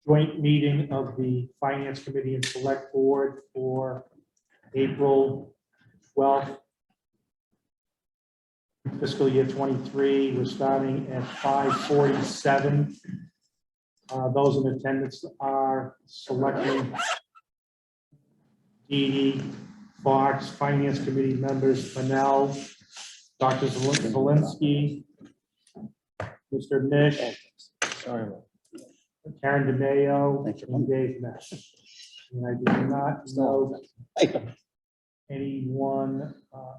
joint meeting of the Finance Committee and Select Board for April 12th, fiscal year 23. We're starting at 5:47. Those in attendance are Selectmen Dee Fox, Finance Committee members Fennell, Dr. Zelinski, Mr. Mish, Sorry. Karen DeMayo, Thank you. and Dave Mesh. And I do not know anyone,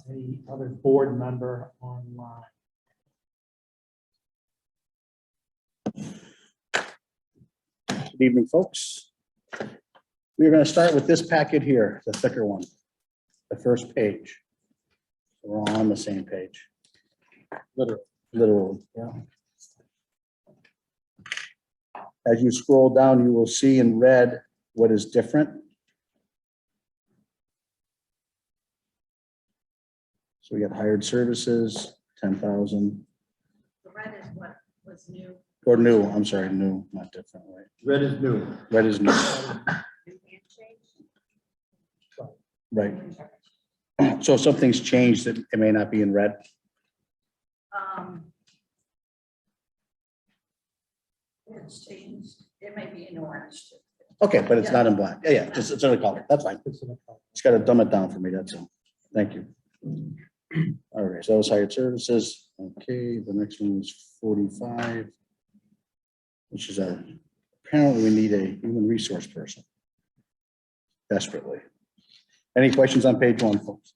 any other board member online. Good evening, folks. We're going to start with this packet here, the thicker one, the first page. We're all on the same page. Literally, yeah. As you scroll down, you will see in red what is different. So we got hired services, 10,000, The red is what was new. or new, I'm sorry, new, not different, right? Red is new. Red is new, New and changed. right? So if something's changed, it may not be in red. It's changed. It may be in orange too. Okay, but it's not in black. Yeah, just it's in a color. That's fine. It's in the color. It's got to dumb it down for me, that's all. Thank you. All right, so that was hired services. Okay, the next one was 45, which is apparently we need a human resource person desperately. Any questions on page 1, folks?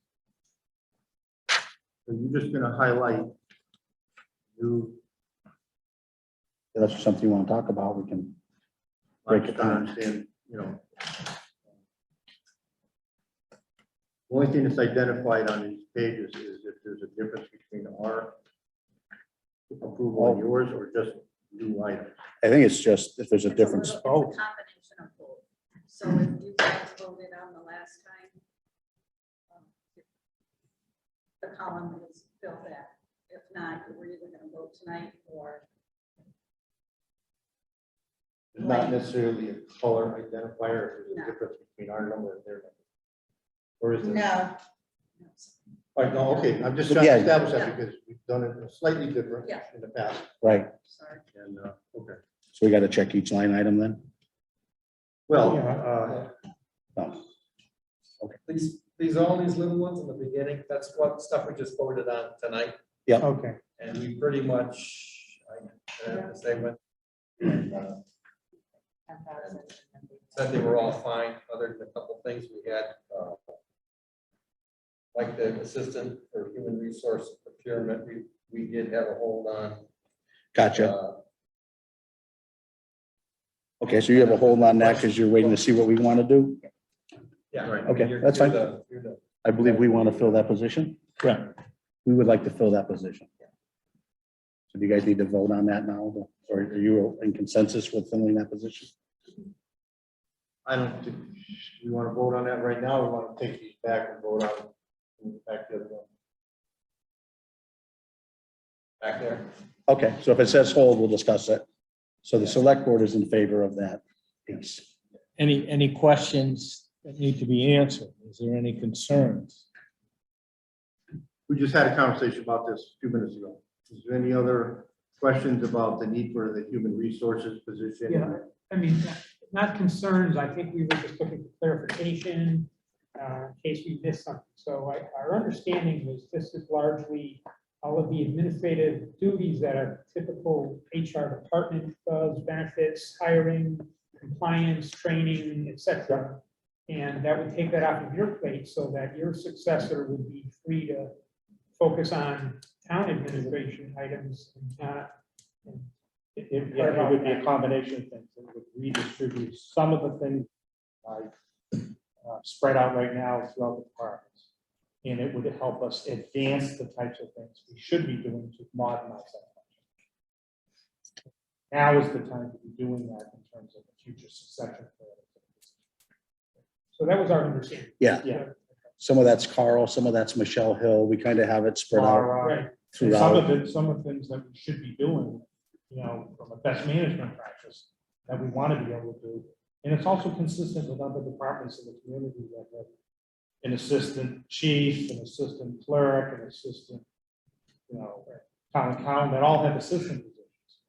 So you're just gonna highlight new. If that's something you want to talk about, we can I break it just don't down. understand, you know. The only thing that's identified on these pages is if there's a difference between our approval and yours, or just new items. I think it's just if there's a It's difference. little- It's a combination of both. So if you guys voted on the last time, the column is filled that. If not, we're either gonna vote tonight or. It's not necessarily a color identifier, if there's a No. difference between our number and their number. Or is there? No. All right, no, okay, I'm just trying Yeah. to establish that because we've done it slightly different Yeah. in the past, Right, Sorry. and, okay. so we got to check each line item then? Well, Oh, These all these little ones in the beginning, that's what stuff we just voted on tonight, Okay. and we pretty much, I have to say, went and said they were all fine, other than a couple things we had, like the assistant for human resource procurement, we did have a hold on. Gotcha. Okay, so you have a hold on that because you're waiting to see what we want to do? Yeah. Right. Okay, You're- that's you're fine. you're the- I believe we want to fill that position. Correct. We would like to fill that position. So do you guys need to vote on that now, or are you in consensus with filling that position? I don't think we want to vote on that right now. We want to take these back and vote on back the other one. Back there. Okay, so if it says hold, we'll discuss it. So the select board is in favor of that piece. Any questions that need to be answered? Is there any concerns? We just had a conversation about this a few minutes ago. Is there any other questions about the need for the human resources position? Yeah. I mean, not concerns. I think we were just looking for clarification in case we missed something. So our understanding was this is largely all of the administrative duties that a typical HR department does, benefits, hiring, compliance, training, et cetera. And that would take that off of your plate so that your successor would be free to focus on town administration items and not. It would be a combination of things. It would redistribute some of the things spread out right now throughout the departments. And it would help us advance the types of things we should be doing to modernize that function. Now is the time to be doing that in terms of the future succession. So that was our understanding. Yeah, Yeah. some of that's Carl, some of that's Michelle Hill. We kind of have it spread out Right. And some throughout. of it, some of the things that we should be doing, you know, from a best management practice, that we want to be able to do. And it's also consistent with other departments in the community that have an assistant chief, an assistant clerk, an assistant, town accountant, that all have assistant positions.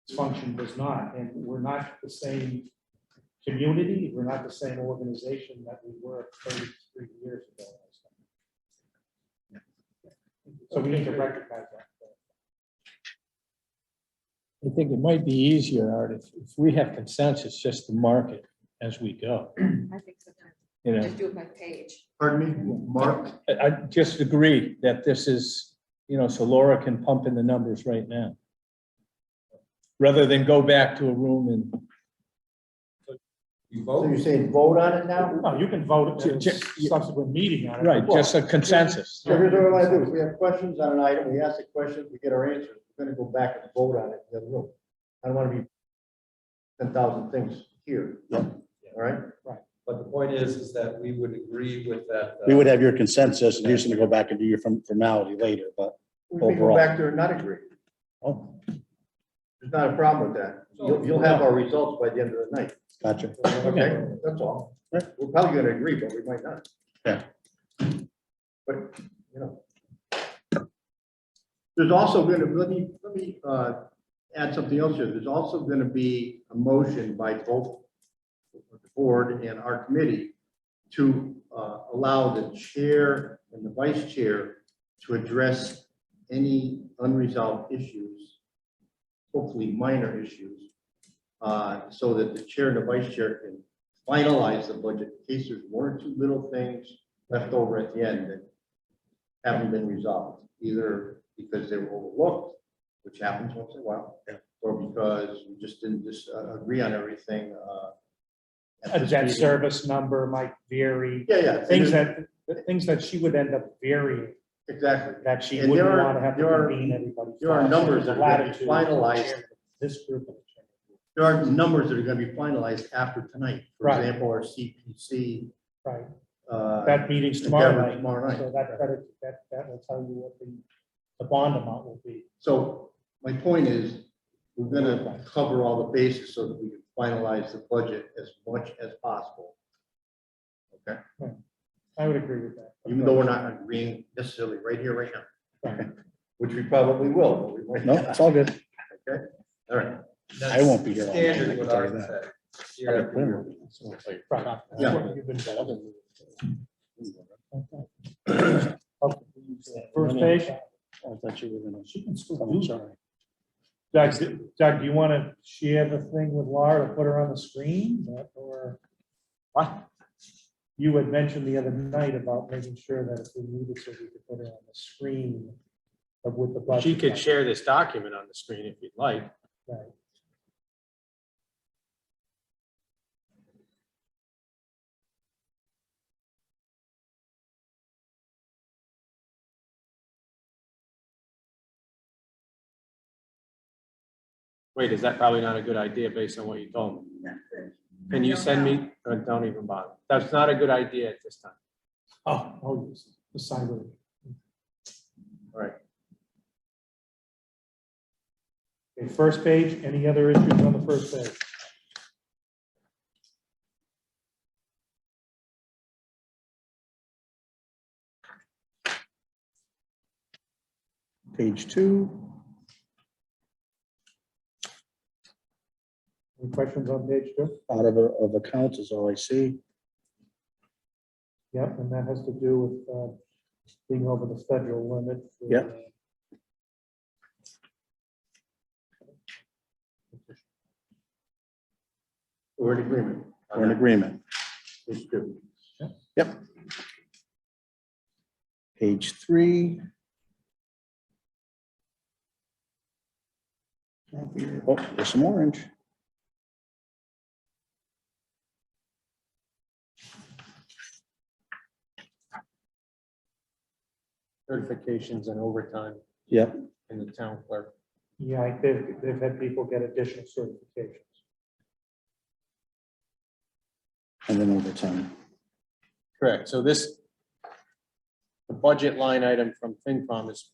This function does not, and we're not the same community, we're not the same organization that we were 33 years ago. So we need to recognize that. I think it might be easier, Art, if we have consensus, just to mark it as we go. I think so. You know, Just do it by page. Pardon me, Mark? I just agree that this is, so Laura can pump in the numbers right now. Rather than go back to a room and, You So vote? you're saying vote on it now? No, you can vote at a subsequent meeting on it. right, just a consensus. So here's what I want to do. If we have questions on an item, we ask the questions, we get our answers. We're going to go back and vote on it in the other room. I don't want to be 10,000 things here. Yep. All right? But the point is that we would agree with that. We would have your consensus, and you're just gonna go back and do your formality later, but, We can go Overall. back there and not agree. oh, There's not a problem with that. You'll have our results by the end of the night. gotcha. Okay, that's all. We're probably going to agree, but we might not. Yeah. But, there's also going to, let me add something else here. There's also going to be a motion by both the board and our committee to allow the chair and the vice chair to address any unresolved issues, hopefully minor issues, so that the chair and the vice chair can finalize the budget in case there's one or two little things left over at the end that haven't been resolved, either because they were overlooked, which happens once in a while, or because we just didn't agree on everything. At A this debt meeting. service number might vary, Yeah. things that she would end up varying, Exactly. that she And wouldn't there are- want to have to there are- convene everybody. there are for. So numbers there's a that are gonna be latitude for the finalized. chairman of This group of the chairman. There are numbers that are going to be finalized after tonight. For Right. example, our CPC. Right, uh, that meeting's tomorrow endeavor night, tomorrow night. so that will tell you what the bond amount will be. So my point is, we're going to cover all the bases so that we can finalize the budget as much as possible. Okay, I would agree with that. even though we're not agreeing necessarily right here, right now, Right. which we probably will. But we might No, not. it's all good. Okay, all right. I won't be here all night, I Standard can what tell I you would that. say. Year after year. Right. Yeah. You've been better. Okay. First page. I thought you were gonna. She can still Oh, do I'm that. sorry. Doug, do you want to share the thing with Laura to put her on the screen, or? What? You had mentioned the other night about making sure that if we needed to, we could put her on the screen of with the budget. She could share this document on the screen if you'd like. Right. Wait, is that probably not a good idea based on what you told me? Can you send me, don't even bother. That's not a good idea at this time. Oh, yes, the cyber. All right. Okay, first page, any other issues on the first page? Page 2, Any questions on page 2? out of accounts is all I see. Yep, and that has to do with being over the federal limit. for, Yep. We're in agreement. on We're in that. agreement. Page two. Yep. Page 3. Oh, there's some orange. Certifications and overtime Yep, in the town clerk. Yeah, they've had people get additional certifications. and then overtime. Correct. So this, the budget line item from FinCom has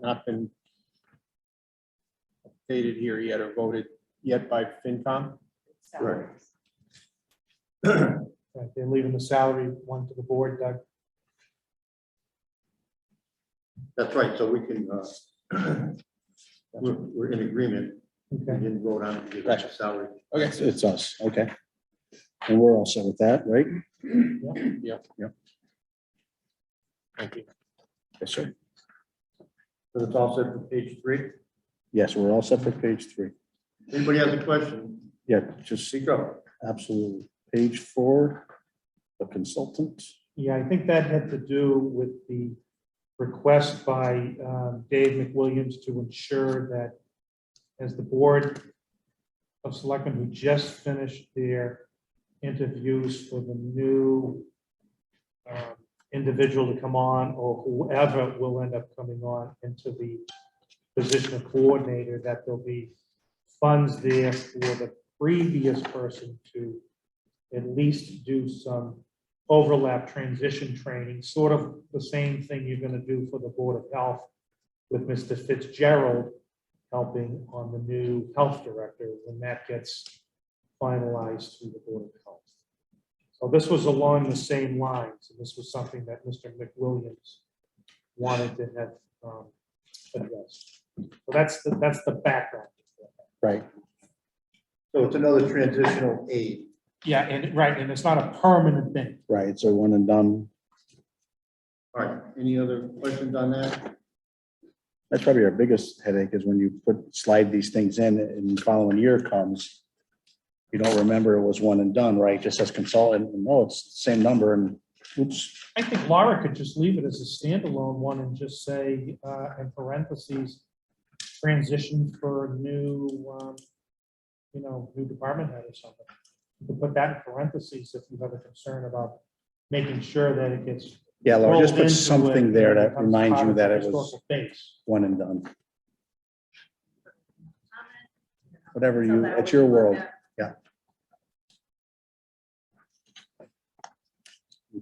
not been updated here yet or voted yet by FinCom. salaries. Right, they're leaving the salary one to the board, Doug. That's right, so we can, we're in agreement. We Okay, didn't vote on it, because that's a salary. Okay. It's us, okay. And we're all set with that, right? Thank you. Yes, sir. So it's all set for page 3. Yes, we're all set for page 3. Anybody has a question? Yeah, just Speak up. absolutely. Page 4, the consultant. yeah, I think that had to do with the request by Dave McWilliams to ensure that as the Board of Selectmen who just finished their interviews for the new individual to come on, or whoever will end up coming on into the position of coordinator, that there'll be funds there for the previous person to at least do some overlap transition training, sort of the same thing you're gonna do for the Board of Health with Mr. Fitzgerald helping on the new health director when that gets finalized through the Board of Health. So this was along the same lines, and this was something that Mr. McWilliams wanted to have addressed. So that's the background. Right, So it's another transitional aid. Yeah, and right, and it's not a permanent thing. right. It's a one and done. All right, any other questions on that? That's probably our biggest headache is when you slide these things in and the following year comes. You don't remember it was one and done, right? Just as consultant, and oh, it's the same number and oops. I think Laura could just leave it as a standalone one and just say, in parentheses, transition for a new, new department head or something. You could put that in parentheses if you have a concern about making sure that it gets. Yeah, Laura, just rolled put into something it there and that becomes reminds part you of the that it was historical base. one and done. Comment. Whatever So you, that it's would your work world. out.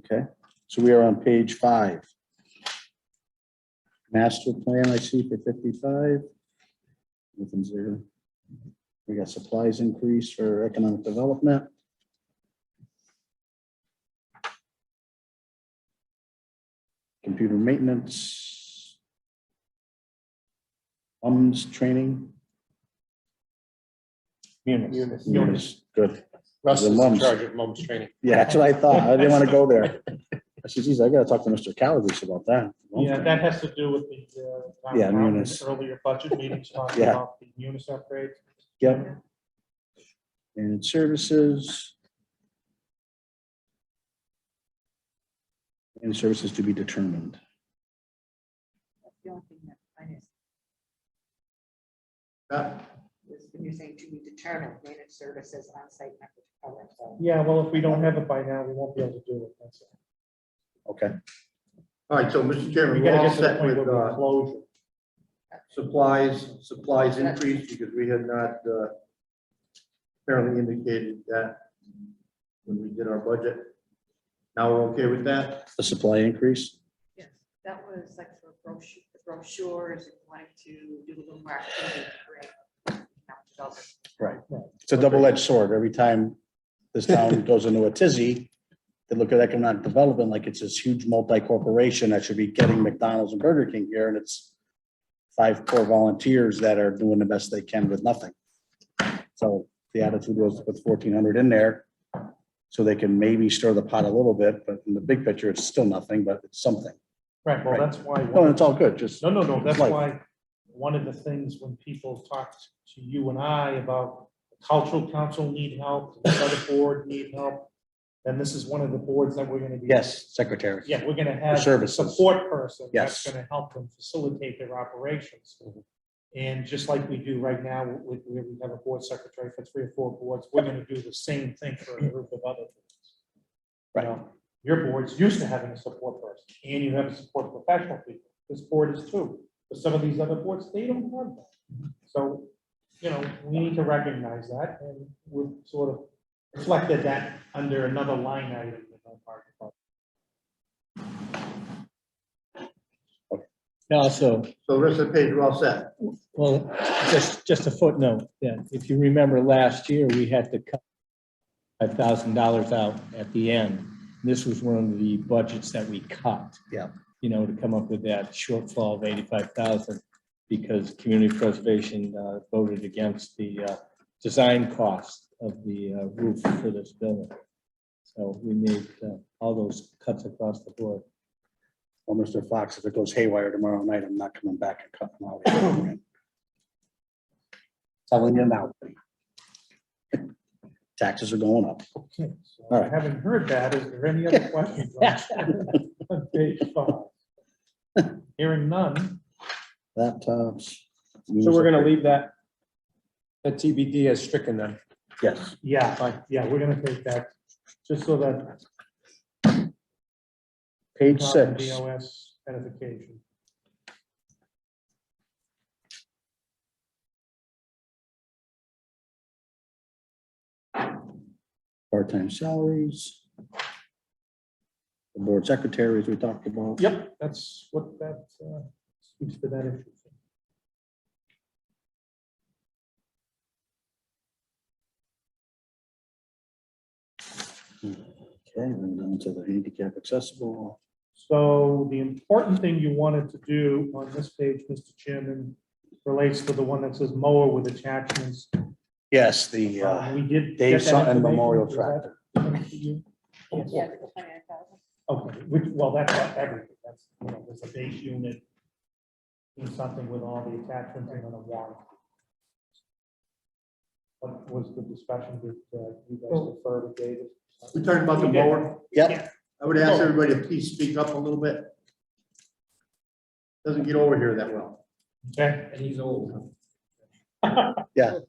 Okay, so we are on page 5. Master plan I see for 55. Nothing's there. We got supplies increase for economic development. Computer maintenance. Training. Munis. Good. Russ The is in mums. charge of mom's training. Yeah, that's what I thought. I didn't want to go there. I said, geez, I gotta talk to Mr. Calabrese about that. Yeah, that has to do with the, Yeah, town munis. earlier budget meetings talking Yeah. about the munis upgrade. Yep. And services. And services to be determined. That's the only thing that I missed, Pat? is when you're saying to be determined, managed services on-site members covered, so. Yeah, well, if we don't have it by now, we won't be able to do it. That's it. Okay, All right, so Mr. We Chairman, we're gotta all get to the set point with where we closure. supplies increase because we had not apparently indicated that when we did our budget. Now we're okay with that? the supply increase. Yes, that was like for brochures, and wanting to do a little more activity. Right. It's a double-edged sword. Every time this town goes into a tizzy, they look at economic development like it's this huge multi-corporation that should be getting McDonald's and Burger King here, and it's 5 poor volunteers that are doing the best they can with nothing. So the attitude was to put 1,400 in there so they can maybe stir the pot a little bit, but in the big picture, it's still nothing, but it's something. Right, well, Right. that's why. No, it's all good, just. No, that's Life. why one of the things when people talk to you and I about the cultural council need help, the other board need help, then this is one of the boards that we're gonna be. Yes, secretary. Yeah, we're gonna have a services. support person that's Yes. gonna help them facilitate their operations. And just like we do right now, where we have a board secretary for 3 or 4 boards, we're gonna do the same thing for a group of other boards. Right. You know, your board's used to having a support person, and you have a support professional people. This board is too. But some of these other boards, they don't have that. So, we need to recognize that, and we've sort of reflected that under another line item. In our part. Also, So the rest of the page, we're all set. well, just a footnote, that if you remember last year, we had to cut $5,000 out at the end. This was one of the budgets that we cut. Yeah. You know, to come up with that shortfall of 85,000, because community preservation voted against the design cost of the roof for this building. So we made all those cuts across the board. Well, Mr. Fox, if it goes haywire tomorrow night, I'm not coming back and cutting out. Telling you now. Taxes are going up. Okay, so All right. having heard that, is there any other questions on page 5? Hearing none, Laptops. So we're gonna leave that TBD as stricken then. Yes. yeah, we're gonna take that, just so that. Page 6. DOS edification. Part-time salaries. The board secretaries we talked about. Yep, that's what that speaks to that issue. Okay, then down to the handicap accessible. So the important thing you wanted to do on this page, Mr. Chairman, relates to the one that says mower with attachments. Yes, the We did. Dave get that Sutton information. Memorial Was Tractor. that given to you? Yeah, the 29,000. Okay, which, well, that's not everything, that's, you know, there's a base unit. Do something with all the attachments and then a warranty. What was the discussion with, you guys defer to David? We talked about the We did. mower. Yep. I would ask everybody to please speak up a little bit. Doesn't get over here that well. Okay. And he's old. Yeah.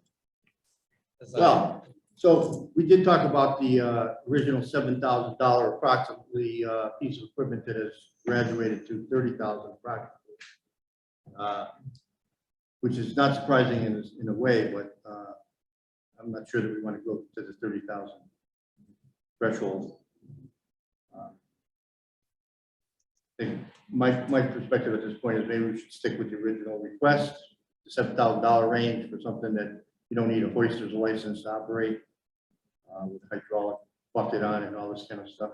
Well, so we did talk about the original $7,000 approximately piece of equipment that has graduated to $30,000 approximately. Which is not surprising in a way, but I'm not sure that we want to go to the 30,000 threshold. I think my perspective at this point is maybe we should stick with the original request, the $7,000 range for something that you don't need a hoister's license to operate with hydraulic bucket on and all this kind of stuff.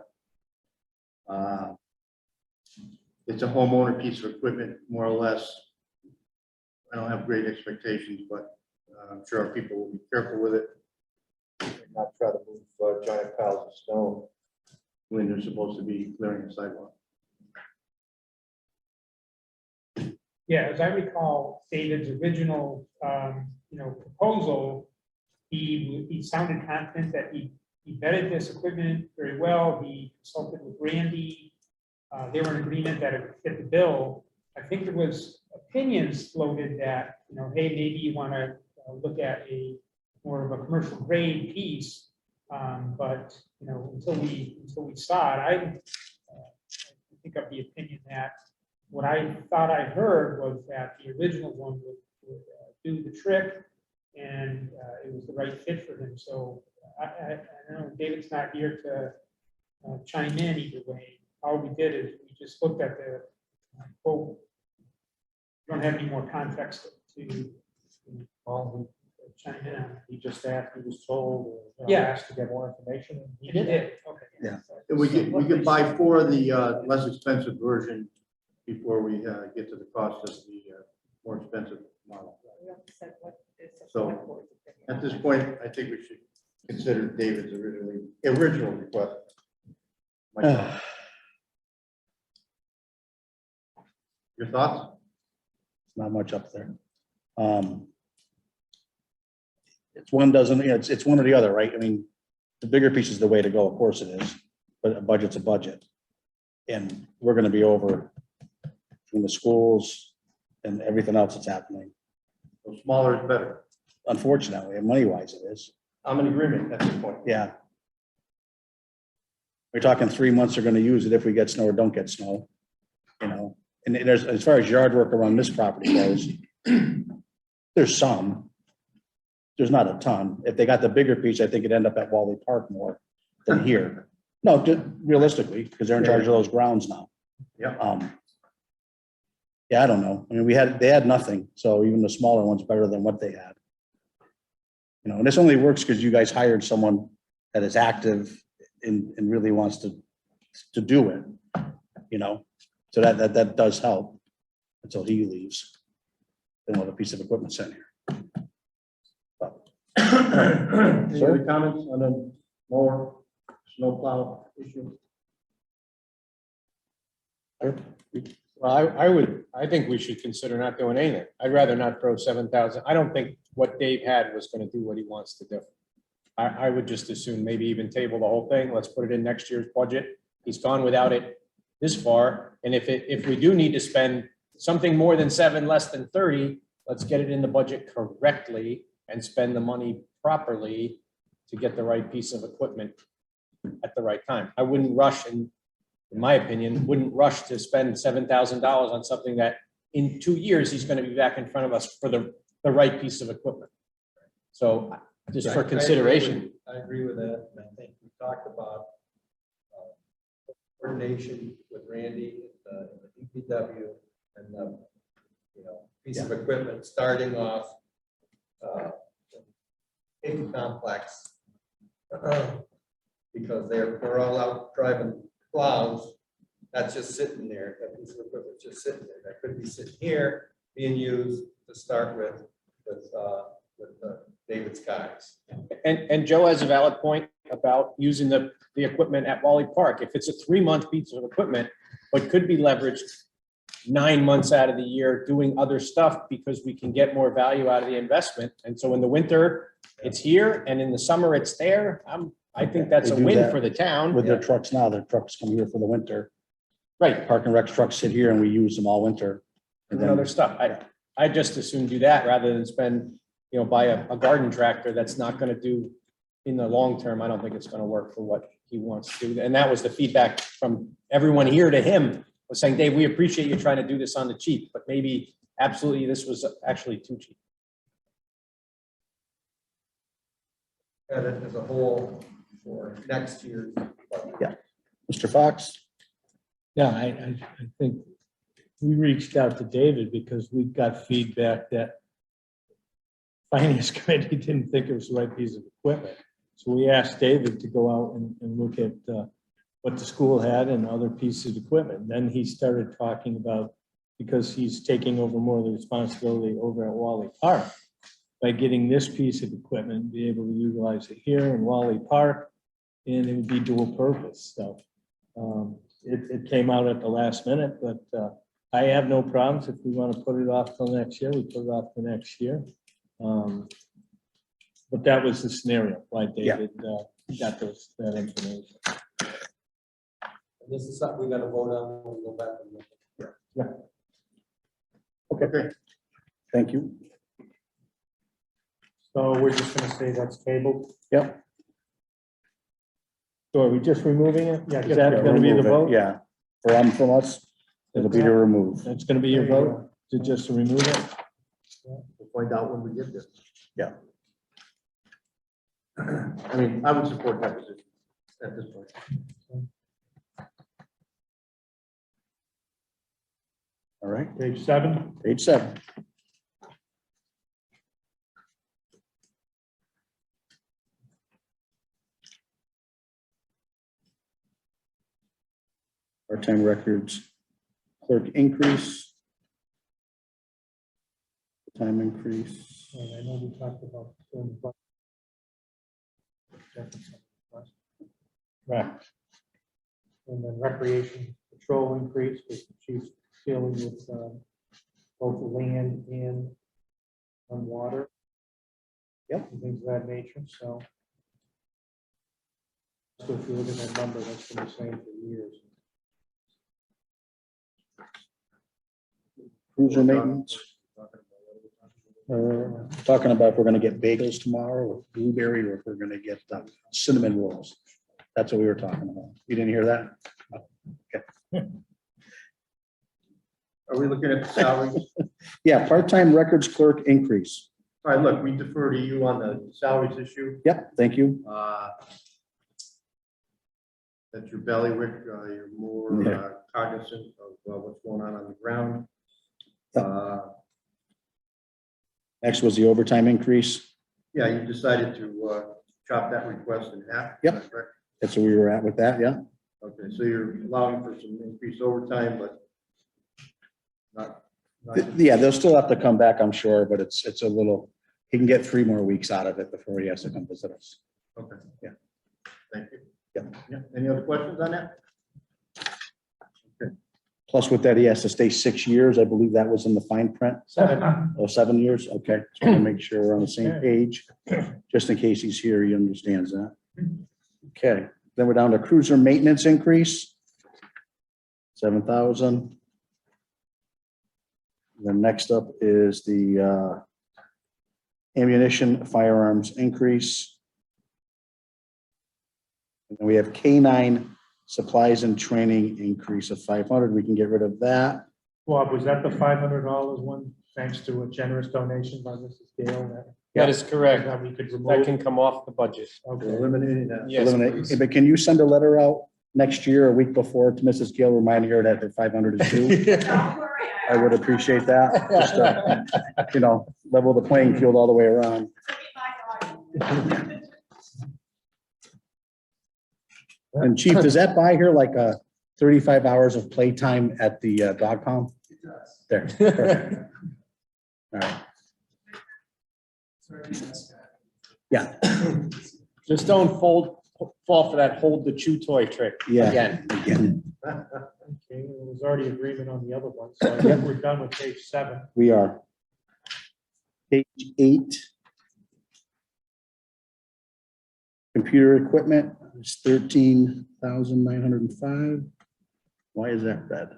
It's a homeowner piece of equipment, more or less. I don't have great expectations, but I'm sure our people will be careful with it. And not try to move giant piles of stone when they're supposed to be clearing the sidewalk. Yeah, as I recall, David's original, proposal, he sounded confident that he vetted this equipment very well. He consulted with Randy. They were in agreement that it would fit the bill. I think there was opinions floated that, hey, maybe you want to look at a more of a commercial grade piece. But, until we saw it, I think of the opinion that what I thought I heard was that the original one would do the trick, and it was the right fit for him. So I know David's not here to chime in either way. All we did is we just looked at the quote. We don't have any more context to chime in on. He just asked, he was told, or Yeah. asked to get more information. And He did. Okay. Yeah. And we can buy 4 of the less expensive version before we get to the cost of the more expensive model. We also said what is the So, select board's opinion At on this that. point, I think we should consider David's original request. Myself. Your thoughts? Not much up there. It's one doesn't, it's one or the other, right? I mean, the bigger piece is the way to go, of course it is, but a budget's a budget. And we're gonna be over in the schools and everything else that's happening. So smaller is better. Unfortunately, and money-wise it is. I'm in agreement at this point. Yeah. We're talking 3 months are gonna use it if we get snow or don't get snow, And there's, as far as yard work around this property goes, there's some. There's not a ton. If they got the bigger piece, I think it'd end up at Wally Park more than here. No, realistically, because they're in charge of those grounds now. Yeah. Yeah, I don't know. I mean, they had nothing, so even the smaller one's better than what they had. You know, and this only works because you guys hired someone that is active and really wants to do it, you know? So that does help until he leaves. Then we'll have a piece of equipment sent here. Any other comments on the mower, snowplow issue? Well, I think we should consider not doing anything. I'd rather not throw 7,000. I don't think what Dave had was gonna do what he wants to do. I would just assume maybe even table the whole thing. Let's put it in next year's budget. He's gone without it this far. And if we do need to spend something more than 7, less than 30, let's get it in the budget correctly and spend the money properly to get the right piece of equipment at the right time. I wouldn't rush, and in my opinion, wouldn't rush to spend $7,000 on something that in 2 years, he's going to be back in front of us for the right piece of equipment. So just for consideration. I agree with that. And I think we talked about coordination with Randy, the DPW, and the, piece of equipment starting off in complex. Because they're all out driving plows. That's just sitting there. That piece of equipment just sitting there. That could be sitting here being used to start with David Skies. And Joe has a valid point about using the equipment at Wally Park. If it's a 3-month piece of equipment, but could be leveraged 9 months out of the year doing other stuff because we can get more value out of the investment. And so in the winter, it's here, and in the summer, it's there. I think that's a We do win that for the town. With their trucks now, their trucks come here for the winter. Right, Park and Rec trucks sit here and we use them all winter. and other stuff. I just assume do that rather than spend, buy a garden tractor that's not gonna do in the long term. I don't think it's gonna work for what he wants to do. And that was the feedback from everyone here to him, was saying, Dave, we appreciate you trying to do this on the cheap, but maybe absolutely this was actually too cheap. At it as a whole for next year's budget. Mr. Fox? Yeah, I think we reached out to David because we got feedback that Finance Committee didn't think it was the right piece of equipment. So we asked David to go out and look at what the school had and other pieces of equipment. Then he started talking about, because he's taking over more of the responsibility over at Wally Park, by getting this piece of equipment, be able to utilize it here in Wally Park, and it would be dual purpose. So it came out at the last minute, but I have no problems if we want to put it off till next year, we put it off to next year. But that was the scenario, why David got that information. And this is something we gotta vote on when we go back and look. Okay. Thank you. So we're just gonna say that's tabled. Yep. So are we just removing it? Yeah, Is that going to be the Remove it, vote? Yeah, from us, it'll be to remove. That's going to be your vote, to just to remove it? We'll find out when we get there. Yeah. I mean, I would support that position at this point. All right, Page 7. page 7. Part-time records, clerk increase. Time increase. And I know we talked about doing the budget. Right. And then recreation patrol increase, because the chief's dealing with both the land and on water. Yep. And things of that nature, so. So if you look at that number, that's been the same for years. Cruiser maintenance. Talking about if we're gonna get bagels tomorrow, or blueberry, or if we're gonna get cinnamon rolls. That's what we were talking about. You didn't hear that? Are we looking at the salaries? Yeah, part-time records clerk increase. All right, look, we defer to you on the salaries issue. Yep, thank you. That's your bellywick, you're more Yeah. cognizant of what's going on the ground. Next was the overtime increase. Yeah, you decided to chop that request in half. Yep. Correct? That's where we were at with that, yeah. Okay, so you're allowing for some increased overtime, but not. Yeah, they'll still have to come back, I'm sure, but it's a little, he can get 3 more weeks out of it before he has to come visit us. Okay. Yeah. Thank you. Yeah. Yeah. Any other questions on that? Plus with that, he has to stay 6 years. I believe that was in the fine print. 7. Oh, 7 years? Okay. Just want to make sure we're on the same page, just in case he's here, he understands that. Okay, then we're down to cruiser maintenance increase. 7,000. Then next up is the ammunition firearms increase. And then we have K9 supplies and training increase of 500. We can get rid of that. Bob, was that the $500 one, thanks to a generous donation by Mrs. Gale? That is correct. That we could That remove? can come off the budget. Okay. Eliminating that. Yes, Eliminate. please. But can you send a letter out next year, a week before, to Mrs. Gill, reminding her that her 500 is due? Don't worry. I would appreciate that, just to, level the playing field all the way around. And Chief, does that buy her like 35 hours of playtime at the dog pound? It does. There. Perfect. All right. Yeah, Just don't fall for that hold the chew toy trick yeah. again. Again, Okay, there was already agreement on the other one, so I think we're done with page 7. we are. Page 8. Computer equipment is 13,905. Why is that red?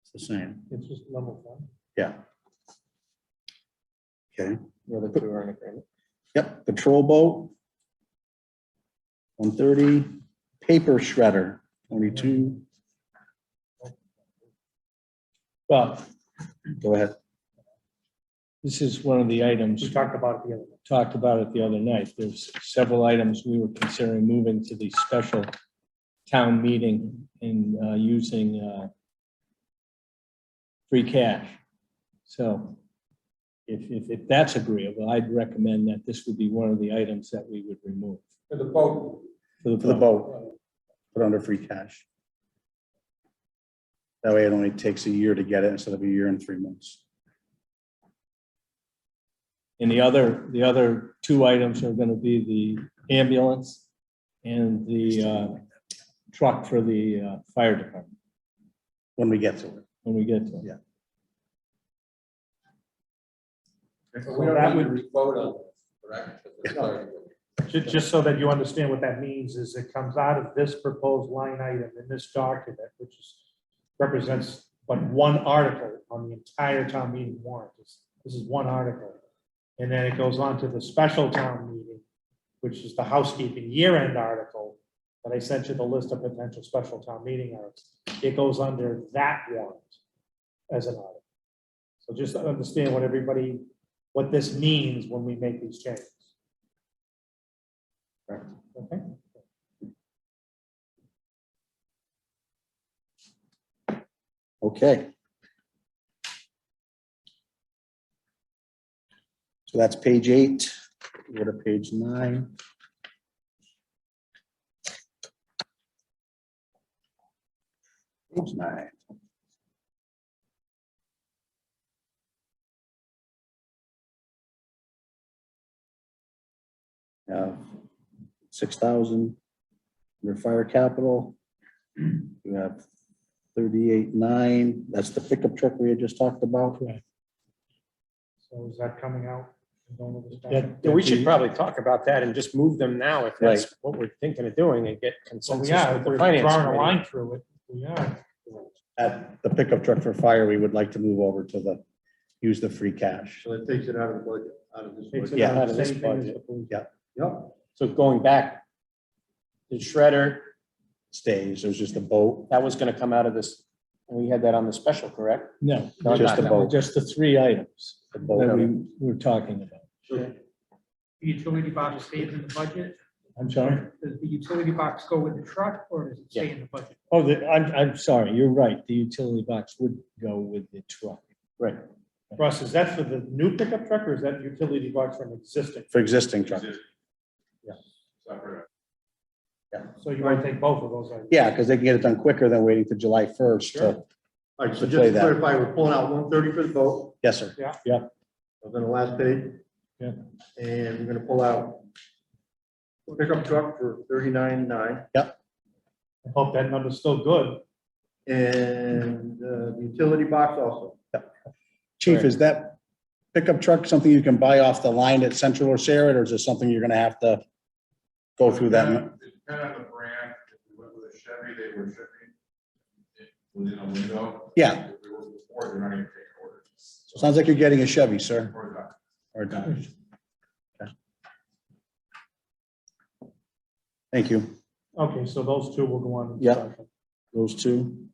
It's the same. It's just level fund. Yeah. Okay. The other two are in agreement. Yep, patrol boat. 130, paper shredder, 22. Well, Go ahead. this is one of the items We talked about it the other day. talked about it the other night. There's several items we were considering moving to the special town meeting and using free cash. So if that's agreeable, I'd recommend that this would be one of the items that we would remove. For the boat. For the boat, put under free cash. That way it only takes a year to get it instead of a year and 3 months. And the other 2 items are going to be the ambulance and the truck for the fire department When we get to it. when we get to it. Yeah. So we don't need to vote on this, correct? It's already- Just so that you understand what that means is it comes out of this proposed line item in this document, which represents but one article on the entire town meeting warrant. This is one article. And then it goes on to the special town meeting, which is the housekeeping year-end article that I sent you the list of potential special town meeting articles. It goes under that warrant as an article. So just to understand what this means when we make these changes. Okay? Okay. So that's page 8. Go to page 9. Page 9. Yeah, 6,000 under fire capital. You have 38,900. That's the pickup truck we had just talked about. So is that coming out? and going to the special? Yeah, we should probably talk about that and just move them now if that's what we're thinking of doing and get Well, consensus yeah, with if the we're finance drawing a committee. line through it, we are. At the pickup truck for fire, we would like to move over to use the free cash. So it takes it out of the budget, out of this Takes budget. it Yeah, out out of of the this same thing as budget. the police. Yep. So going back, the shredder, Stays, there's just a boat. that was gonna come out of this, we had that on the special, correct? No, No, Just the not- boat. just the 3 items The that boat. we were talking about. The utility box stays in the budget? I'm sorry? Does the utility box go with the truck or does it stay in the budget? Oh, I'm sorry, you're right. The utility box would go with the truck. Right, Russ, is that for the new pickup truck or is that utility box from existing? for existing truck. So you want to take both of those? items? Yeah, because they can get it done quicker than waiting to July 1st. Sure. to- All right, so To just play to that. clarify, we're pulling out 130 for the boat, Yes, sir. on the last page. Yeah. And we're gonna pull out pickup truck for 39.9, I hope that number's still good. and the utility box also. Chief, is that pickup truck something you can buy off the line at Central or Sherrod, or is it something you're gonna have to go through that? It depended on the brand. If we went with a Chevy, they were shipping it within a window. Yeah. If we were before, they're not even taking orders. Sounds like you're getting a Chevy, sir, Or that. or a Dodge. Okay. Thank you. Okay, so those two will go on. Yeah. Those two.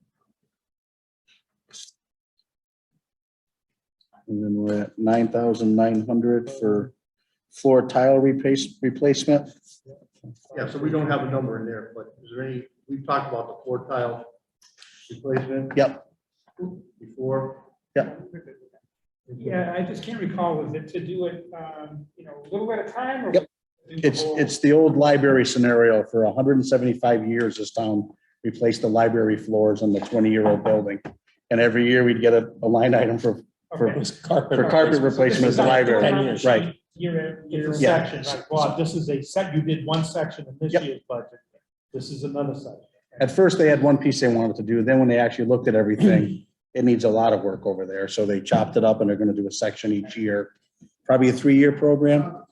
And then we're at 9,900 for floor tile replacement. Yeah, so we don't have a number in there, but is there any, we've talked about the floor tile replacement Yep, before. Yeah, I just can't recall, was it to do it, a little at a time? Or Yep. do the it's, whole- it's the old library scenario. For 175 years, this town replaced the library floors on the 20-year-old building. And every year we'd get a line item for Okay. carpet replacement at the library. 10 years. Right. Year, It's a Yeah. section, right? Bob, this is a set, you did one section in this Yep. year's budget. This is another section. At first, they had one piece they wanted to do. Then when they actually looked at everything, it needs a lot of work over there. So they chopped it up and they're gonna do a section each year, probably a 3-year program.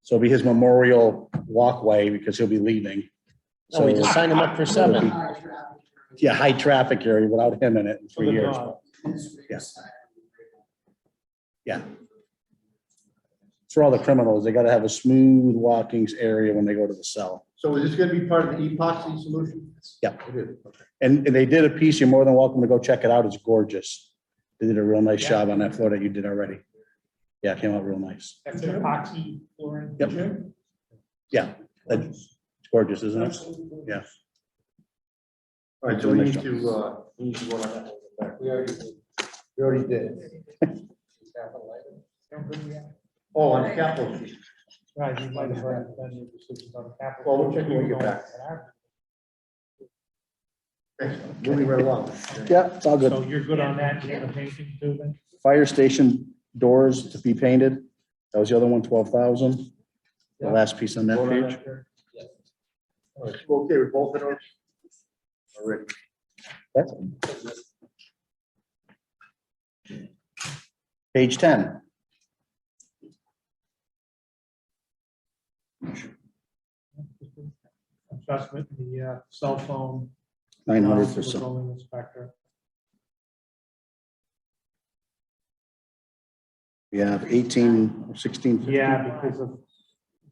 So it'll be his memorial walkway because he'll be leaving. So we just signed him up for 7. Yeah, high traffic area without him in it in For 3 the years. dog. Yes. Yeah. It's for all the criminals. They gotta have a smooth walking area when they go to the cell. So is this gonna be part of the epoxy solution? Yeah. It is, okay. And they did a piece, you're more than welcome to go check it out. It's gorgeous. They did a real nice job on that floor that you did already. Yeah, it came out real nice. That's an epoxy flooring. Yep. Yeah, that's gorgeous, isn't it? Yeah. All right, so we need to vote on that. We already did. Oh, on capital sheet. Right, you might have already done your decisions on the capital. Well, we'll check when we get back. Okay, moving right along. Yeah, it's all good. So you're good on that, you have a painting too then? Fire station doors to be painted. That was the other one, 12,000. The last piece on that Vote on page. that there? All right, so okay with both of those? All right. That's Page 10. Adjustment, the cell phone. 900 for for the some. building inspector. We have 18, or 16. Yeah, because of,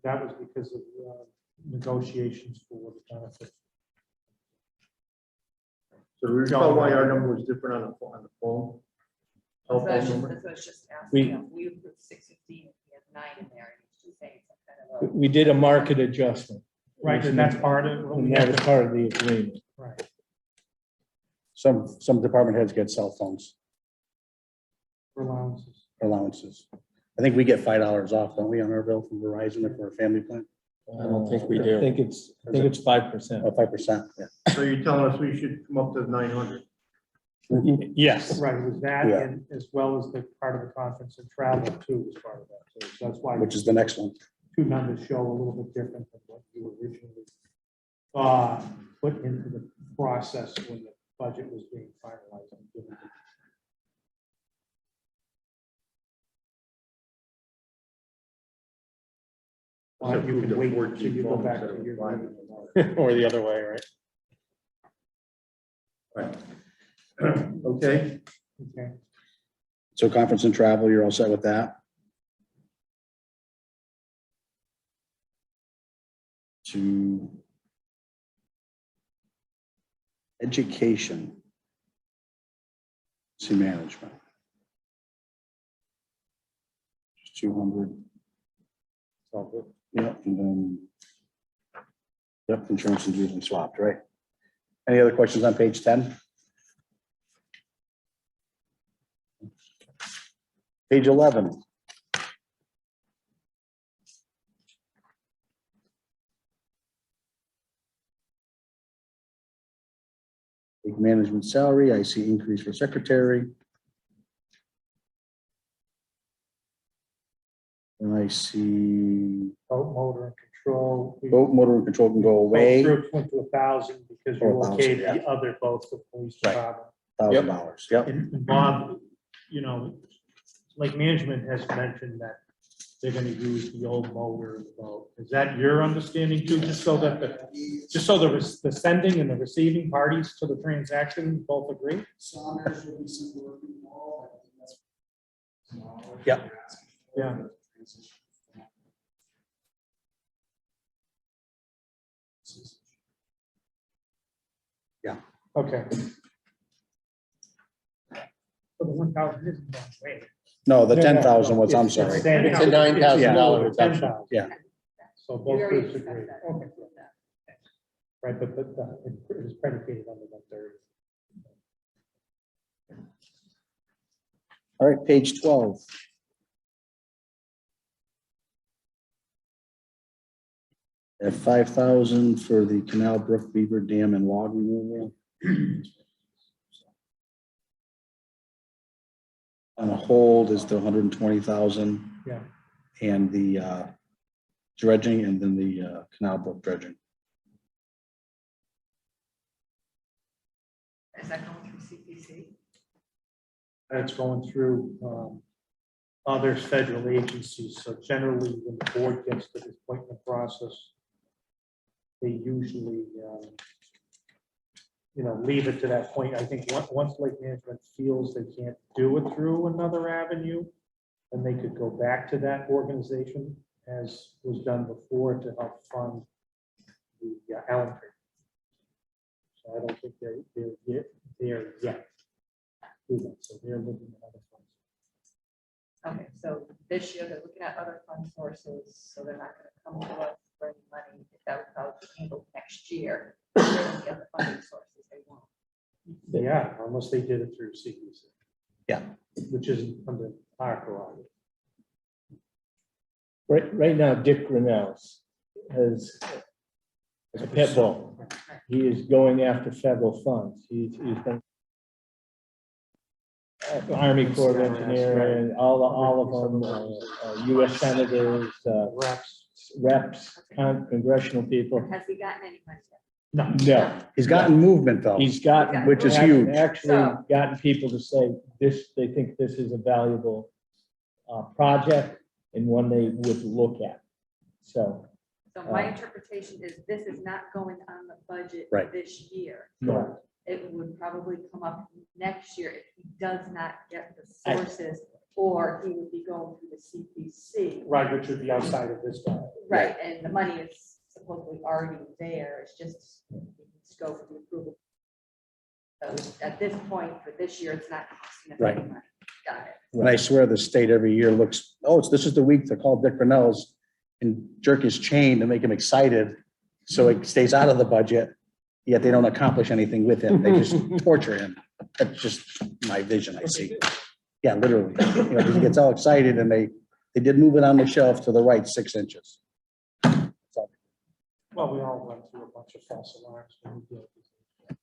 that was because of negotiations for the benefit. So we recall why our number was different on the phone? Cell phone That's number? what I was just We- asking. We approved 615, we had 9 in there, and he's saying some kind of a. We did a market adjustment. Right, and that's part of. what we And that have was to- part of the agreement. Right. Some department heads get cell phones For allowances. allowances. I think we get $5 off, don't we, on our bill from Verizon or for a family plan? I don't think we do. I think it's 5%. Oh, 5%, yeah. So you're telling us we should come up to 900? Yes. Right, it was that, Yeah. and as well as the part of the conference and travel too was part of that. too. So that's why. Which is the next one. Two numbers show a little bit different than what you originally put into the process when the budget was being finalized and given. Well, you Approved can the wait 14 till you go phones back instead to of your. 5. Or the other way, right? Right. Okay, Okay, So conference and travel, you're all set with that? To education. To management. 200. Yeah, and then. Yep, insurance and dues and swapped, right? Any other questions on page 10? Page 11. Big management salary, I see increase for secretary. And I see Boat motor and control. We- boat motor and control can go away, Went to 1,000 because you Oh, 1,000, okayed yeah. the other boats, the police Right. department. $1,000. Yep. And Bob, you know, Lake Management has mentioned that they're gonna use the old motor in the boat. Is that your understanding too, just so that the sending and the receiving parties to the transaction both agree? Yep. Yeah. Yeah. Okay. So the 1,000 isn't going away. No, the No, no, 10,000 was, I'm it's sorry. standing It's a out. $9,000 It's 10,000. reduction. Yeah. So We both already groups discussed agree. that. Okay. Right, but it is predicated on the 130. All right, page 12. At 5,000 for the Canal Brook Beaver Dam and log removal. On a hold is the 120,000. Yeah. And the dredging and then the Canal Brook dredging. Is that going through CPC? That's going through other federal agencies. So generally, when the board gets to this point in the process, they usually, leave it to that point. I think once Lake Management feels they can't do it through another avenue, then they could go back to that organization, as was done before, to help fund the Allen Creek. So I don't think they're yet. So they're looking at other funds. Okay, so this year they're looking at other fund sources, so they're not gonna come to us for any money. If that was how it's handled next year, they don't get the funding sources they want. Yeah, unless they did it through CPC. Yeah. Which isn't under our prerogative. Right now, Dick Grinnell's has a pit bull. He is going after federal funds. He's been Army Corps of Engineering, all of them, US senators, reps, congressional people. Has he gotten any money yet? No. No, He's gotten movement though. he's gotten. Which is huge. Actually gotten people to say this, they think this is a valuable project and one they would look at. So, So my interpretation is this is not going on the budget Right. this year. no, It would probably come up next year if he does not get the sources, or he would be going through the CPC. Right, which would be outside of this guy. Right, and the money is supposedly already there, it's just scope of the approval. So at this point, for this year, it's not costing us any Right. money. Got it. And I swear the state every year looks, this is the week to call Dick Grinnell's and jerk his chain to make him excited. So it stays out of the budget, yet they don't accomplish anything with him. They just torture him. That's just my vision I see. Yeah, literally. Because he gets all excited and they did move it on the shelf to the right 6 inches. Well, we all went through a bunch of false alarms. when we did it.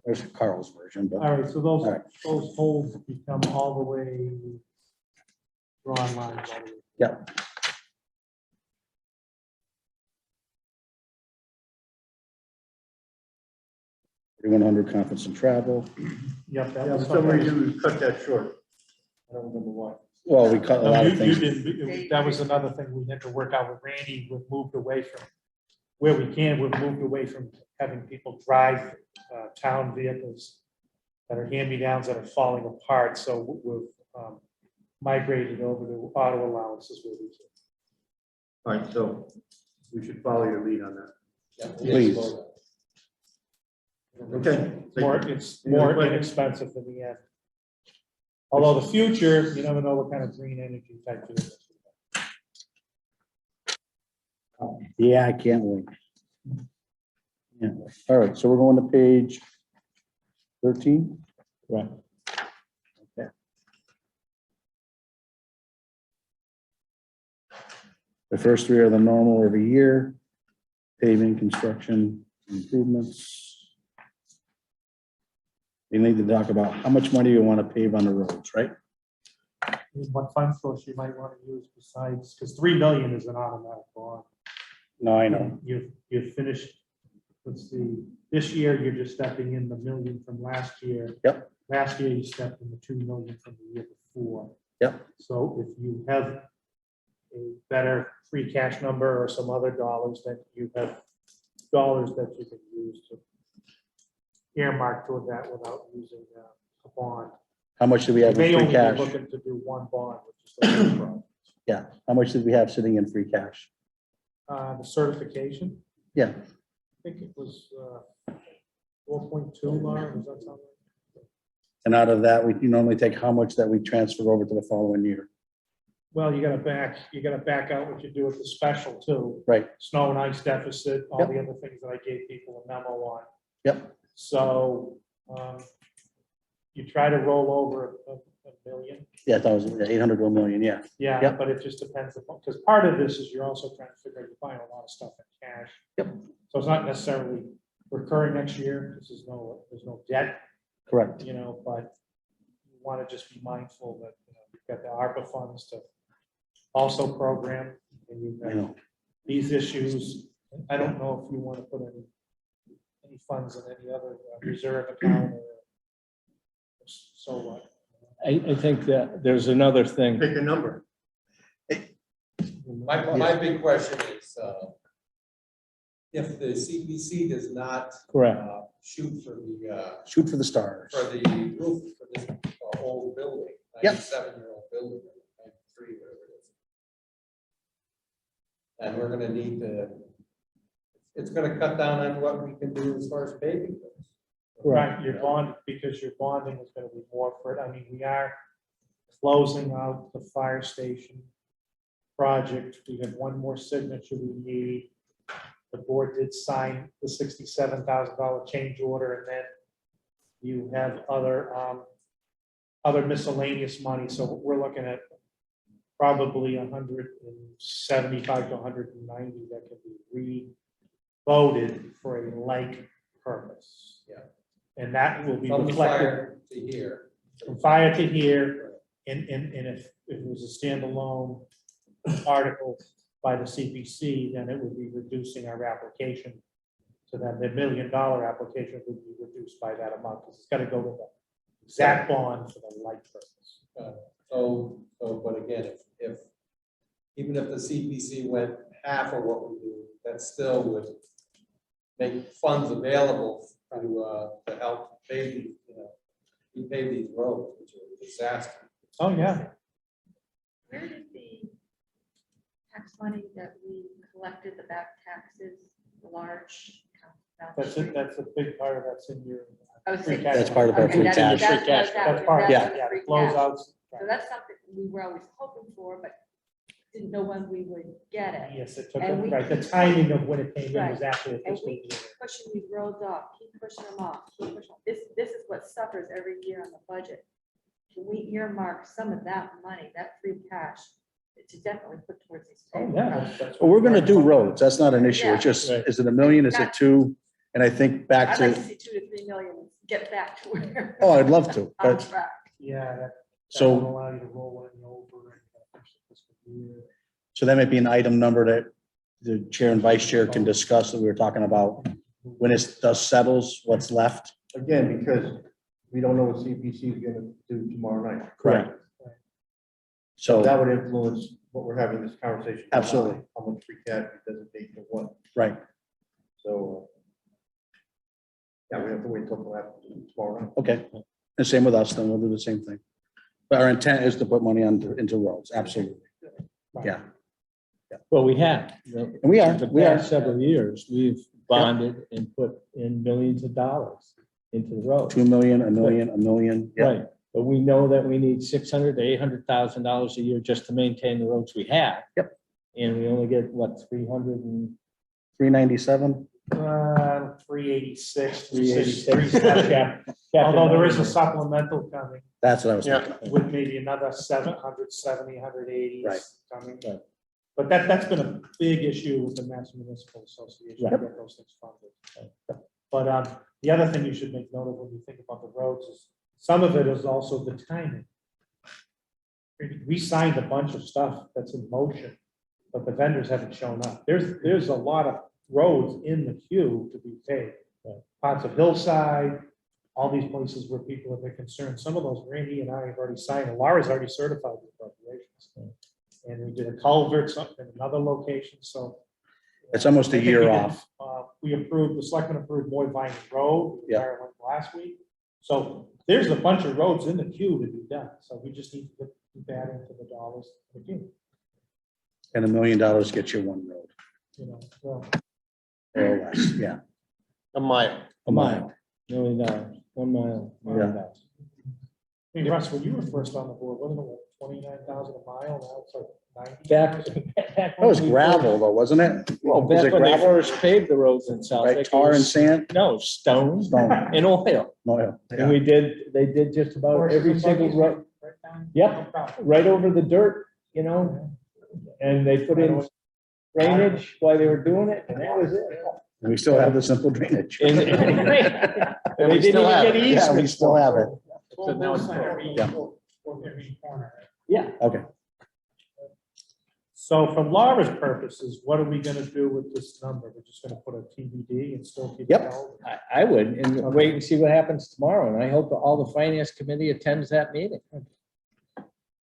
There's Carl's version, but All right, so those, All right. those holds become all the way drawn lines. all the way. yeah. 3,100 conference and travel. Yep, that Yeah, was for some something. reason, we cut that short. I don't remember what. Well, we cut a No, lot of you things. didn't, that was another thing we had to work out with Randy. We've moved away from, where we can, we've moved away from having people drive town vehicles that are hand-me-downs that are falling apart. So we've migrated over to auto allowances where we can. All right, so we should follow your lead on that. Please. Okay. It's more inexpensive in the end. Although the future, you never know what kind of green energy type vehicles. Yeah, I can't wait. Yeah. All right, so we're going to page 13. right. The first three are the normal every year. Paving, construction, improvements. You need to talk about how much money you want to pave on the roads, right? What fund source you might want to use besides, because 3 million is an automatic bond. No, I know. You've finished, let's see, this year you're just stepping in the million from last year. Yep. Last year you stepped in the 2 million from the year before. Yep. So if you have a better free cash number or some other dollars, that you have dollars that you can use to earmark toward that without using a bond. How much do we have You may in free only be cash? looking to do one bond, which is the first project. Yeah. How much did we have sitting in free cash? The certification, Yeah. I think it was 4.2, Laura, does that sound right? And out of that, you normally take how much that we transfer over to the following year? Well, you gotta back out what you do with the special too. Right. Snow and ice deficit, all Yep. the other things that I gave people a memo on. Yep. So, you try to roll over a million. Yeah, 800 to a million, yeah. Yeah, Yep. but it just depends upon, because part of this is you're also trying to figure out, you're buying a lot of stuff in cash. Yep. So it's not necessarily recurring next year, there's no debt, Correct. you know, but you want to just be mindful that, you know, you've got the ARPA funds to also program, and you've I got know. these issues. I don't know if you want to put any funds in any other reserve account or so what. I think that there's another thing. Pick a number. My big question is, if the CPC does not Correct. shoot for the, Shoot for the stars. for the roof for this old building, Yep. 97-year-old building, 93, whatever it is. And we're gonna need to, it's gonna cut down on what we can do as far as paving goes. Right, your bond, because your bonding is gonna be more for it. I mean, we are closing out the fire station project. We have one more signature we need. The board did sign the $67,000 change order, and then you have other miscellaneous money. So we're looking at probably 175 to 190 that can be re-voted for a like purpose. Yeah. And that will be From the reflected fire to here. from fire to here, and if it was a standalone article by the CPC, then it would be reducing our application. So then the $1 million application would be reduced by that amount, because it's gotta go with the exact bond for the like purpose. But again, if, even if the CPC went half of what we do, that still would make funds available to help pay these, repave these roads, which are a disaster. Oh, yeah. Where did the tax money that we collected, the back taxes, the large? That's it, that's a big part of that's in your. I was free thinking- cash That's part of our flow. free cash. That's part, Yeah. yeah, free close cash. outs. So that's something we were always hoping for, but didn't know when we would get it. Yes, it took, And we- right, the timing of when it came in was Right. after the And fiscal we year. keep pushing these roads off, keep pushing them off, keep pushing. This is what suffers every year on the budget. Can we earmark some of that money, that free cash, to definitely put towards these? Oh, paving yeah. projects? that's Well, we're gonna do roads. That's not an issue. It's Yeah. just, Right. is it 1 million? Is it 2? And I think back I'd like to to, see 2 to 3 million, get back to where. oh, I'd love to, On but track. Yeah, that so. will allow you to roll in over and finish the fiscal year. So that might be an item number that the chair and vice chair can discuss that we were talking about. When it does settles, what's left. Again, because we don't know what CPC is gonna do tomorrow night. Correct. So So, that would influence what we're having this conversation. about, Absolutely. How much free cash we designate for what. right, So, yeah, we have to wait till tomorrow night. okay. And same with us, then we'll do the same thing. But our intent is to put money into roads, absolutely. Yeah, Well, we have. and we are, The we are. past several years, we've bonded and put in millions of dollars into the road. 2 million, a million, a million. Yeah, Right, but we know that we need $600,000 to $800,000 a year just to maintain the roads we have. Yep. And we only get, what, 300 and 397. 386. 386? Although there is a supplemental coming That's what I was Yeah. thinking. with maybe another 770, 180 Right. coming. Right. But that's been a big issue with the Mass Municipal Association, to get those things funded. But the other thing you should make note of when you think about the roads is, some of it is also the timing. We signed a bunch of stuff that's in motion, but the vendors haven't shown up. There's a lot of roads in the queue to be paid. Parts of Hillside, all these places where people have been concerned. Some of those Randy and I have already signed, and Laura's already certified the appropriations. And we did a culvert in another location, so. It's almost a I think year we did, off. We approved, the selectmen approved Boyd Vine Road, Yeah. last week. So there's a bunch of roads in the queue to be done, so we just need to put that into the dollars. in the queue, And $1 million gets you one road, You know, so. or less, yeah. A mile. A mile. $1 million, 1 mile. Yeah. I mean, Russ, when you were first on the board, wasn't it like 29,000 a mile? Now it's like 90. Back. That was gravel though, wasn't it? Well, Was back it when they gravel? first paved the roads in South. Right, tar and sand? No, stone Stone. and oil. No, yeah. And they did just about Horses every and single buggies road, right down- Yep. no problem. right over the dirt, and they put in drainage while they were doing it, and that was it. And we still have the simple drainage. And they we didn't still even have get it. Yeah, we easements. still have it. So now it's Yeah. Every corner. Yeah, Okay. So for Laura's purposes, what are we gonna do with this number? We're just gonna put a TBD and still keep it Yep. held? I would, and wait and see what happens tomorrow, and I hope all the finance committee attends that meeting.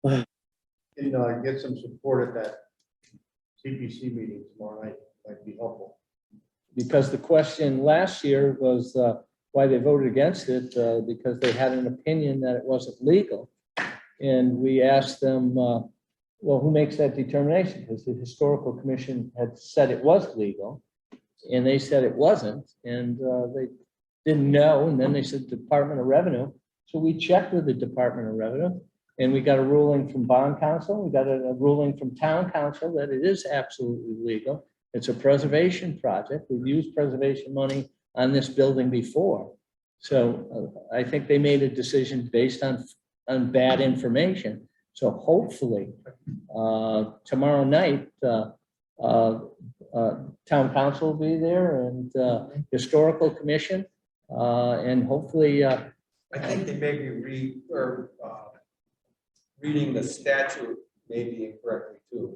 And get some support at that CPC meeting tomorrow night, might be helpful. Because the question last year was why they voted against it, because they had an opinion that it wasn't legal. And we asked them, well, who makes that determination? Because the historical commission had said it was legal, and they said it wasn't, and they didn't know, and then they said Department of Revenue. So we checked with the Department of Revenue, and we got a ruling from bond council, we got a ruling from town council that it is absolutely legal. It's a preservation project. We've used preservation money on this building before. So I think they made a decision based on bad information. So hopefully, tomorrow night, town council will be there and historical commission. And hopefully, I think they may be reading the statute maybe incorrectly too.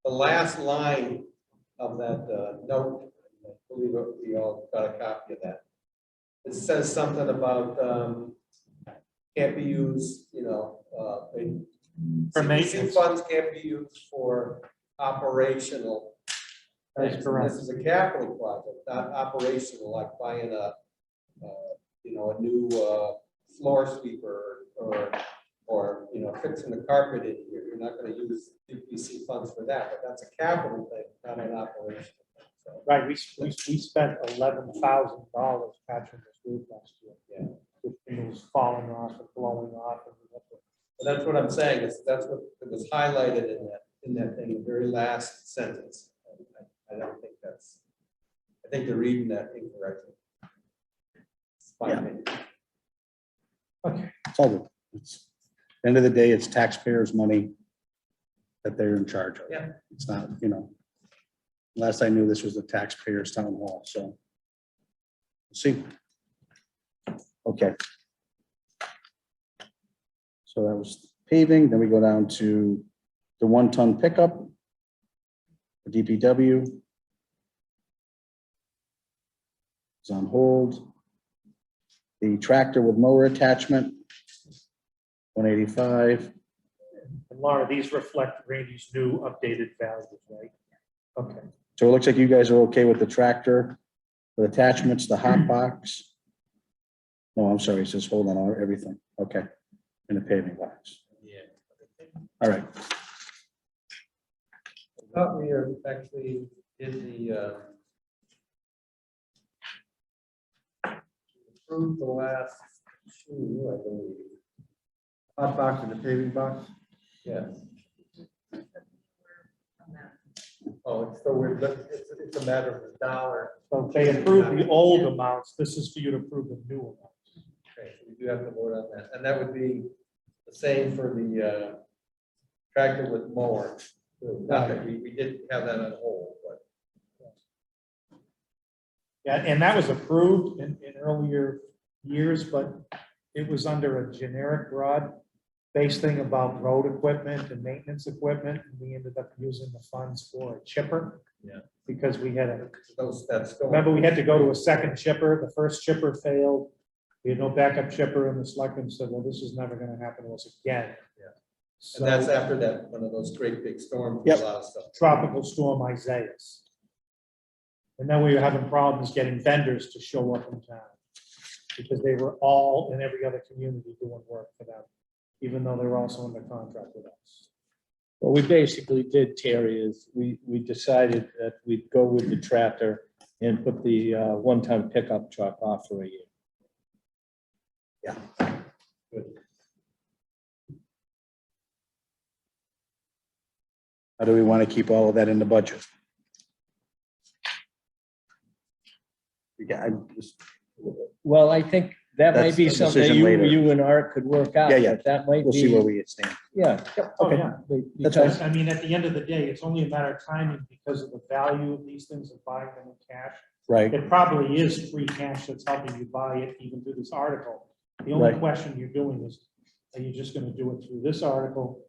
The last line of that note, I believe we all got a copy of that. It says something about can't be used, For CPC maintenance. funds can't be used for operational. That's things. correct. This is a capital project, not operational, like buying a new floor sweeper or fixing the carpet in here. You're not going to use CPC funds for that, but that's a capital thing, not an operational thing. So, Right, we spent $11,000 patching this roof last year. Yeah. With things falling off and blowing off. And we had to- but that's what I'm saying, that's what it was highlighted in that thing, the very last sentence. I don't think I think they're reading that incorrectly. It's my Yeah. opinion. It's all good. It's, end of the day, it's taxpayers' money that they're in charge of. Yeah. It's not, last I knew, this was the taxpayers' town hall, so. We'll see. Okay. So that was paving, then we go down to the 1-ton pickup. The DPW. It's on hold. The tractor with mower attachment, 185. And Laura, these reflect Randy's new updated values, right? Okay. So it looks like you guys are okay with the tractor, with attachments, the hot box. No, I'm sorry, it says hold on, everything. Okay. And the paving box. Yeah. All right. I thought we actually did the approved the last two, I believe. Hot box and the paving box? Yes. Oh, it's still weird, but it's a matter of the dollar. So they approved the old amounts. This is for you to approve the new amounts. Okay, so we do have to vote on that, and that would be the same for the tractor with mower. too. Not that we did have that on hold, but. Yeah, and that was approved in earlier years, but it was under a generic broad-based thing about road equipment and maintenance equipment, and we ended up using the funds for a chipper. Yeah. Because we had a, That's still. remember, we had to go to a second chipper, the first chipper failed. We had no backup chipper, and the selectmen said, well, this is never gonna happen to us again. Yeah. So, And that's after that, one of those great big storms, with a lot of stuff. tropical storm Isaias. And then we were having problems getting vendors to show up in town. Because they were all in every other community doing work for them, even though they were also under contract with us. What we basically did, Terry, is we decided that we'd go with the tractor and put the one-ton pickup truck off for a year. How do we want to keep all of that in the budget? Yeah, I'm just- Well, I think that might That's be a something that decision later. you and Art could work out. Yeah, yeah. but That might we'll see where be, we stand. yeah. Oh, Okay. yeah. That's Because, I mean, at the end of the day, it's only a matter of timing because of the value of these things and buying them in cash. Right, It probably is free cash that's helping you buy it even through this article. The only Right. question you're doing is, are you just gonna do it through this article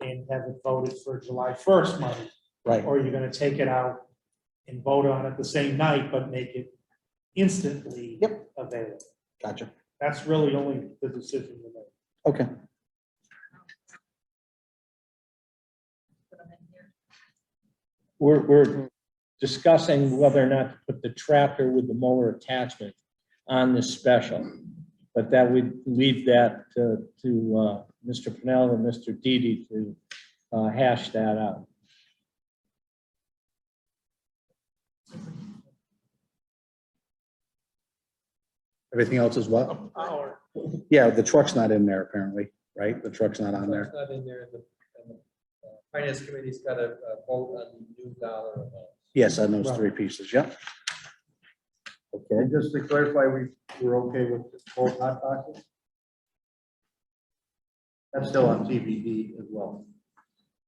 and have it voted for July 1st money? right. Or are you gonna take it out and vote on it the same night, but make it instantly available? Gotcha. That's really only the decision you make. Okay. Put them in here. we're discussing whether or not to put the tractor with the mower attachment on this special. But that would leave that to Mr. Pennell and Mr. Didi to hash that out. Everything else is what? Yeah, the truck's not in there apparently, right? The truck's not on there. It's not in there, and the finance committee's got a vote on the new dollar amount. Yes, on those three pieces, yeah. Okay, And just to clarify, we're okay with both hot boxes? That's still on TBD as well.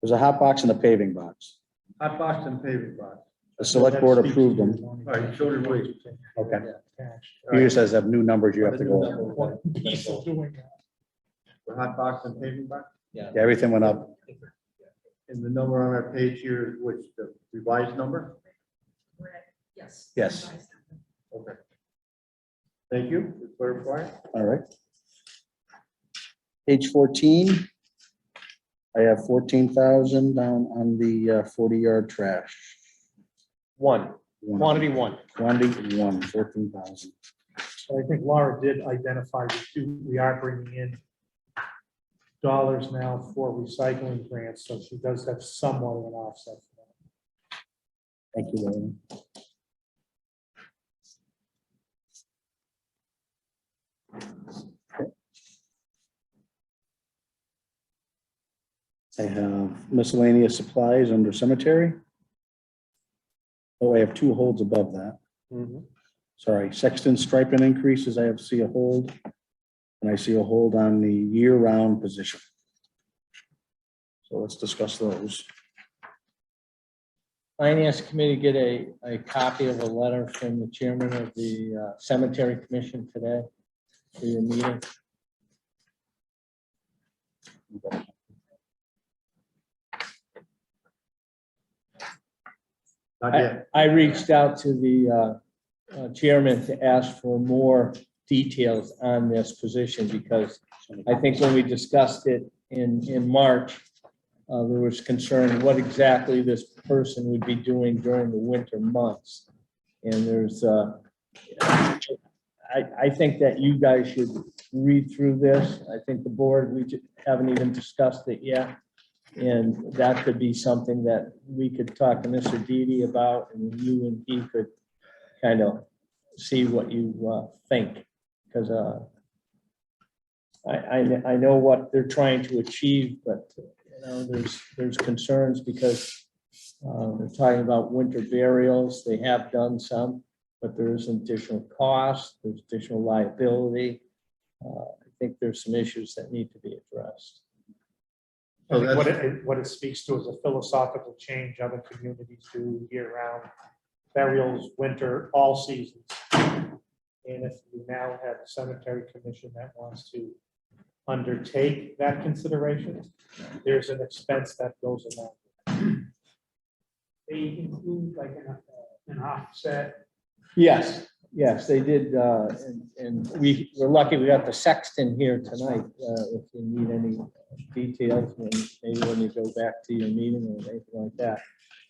there's a hot box and a paving box. Hot box and paving box. The select board approved them. All right, so did we. Okay. Cash. Peter says have new numbers you have to go over. One piece of doing that. The hot box and paving box, Yeah, everything went up. and the number on our page here is which, the revised number? We're at- Yes. Yes. Okay. Thank you for clarifying. All right. Page 14. I have 14,000 down on the 40-yard trash. Quantity one. Quantity one, 14,000. So I think Laura did identify we are bringing in dollars now for recycling grants, so she does have somewhat of an offset. for that. Thank you, William. I have miscellaneous supplies under cemetery. Oh, I have two holds above that. Sorry, sexton striping increases, I see a hold. And I see a hold on the year-round position. So let's discuss those. Finance committee get a copy of a letter from the chairman of the cemetery commission today for your meeting. Not yet. I reached out to the chairman to ask for more details on this position because I think when we discussed it in March, there was concern what exactly this person would be doing during the winter months. And there's, I think that you guys should read through this. I think the board, we haven't even discussed it yet. And that could be something that we could talk to Mr. Didi about, and you and he could kind of see what you think. Because I know what they're trying to achieve, but you know, there's concerns because they're talking about winter burials. They have done some, but there's additional cost, there's additional liability. I think there's some issues that need to be addressed. So I think that's, what it speaks to is a philosophical change other communities do year round. Burials, winter, all seasons. And if you now have a cemetery commission that wants to undertake that consideration, there's an expense that goes along. They include like an offset. Yes, yes, they did, and we're lucky we got the sexton here tonight, if you need any details, maybe when you go back to your meeting or anything like that.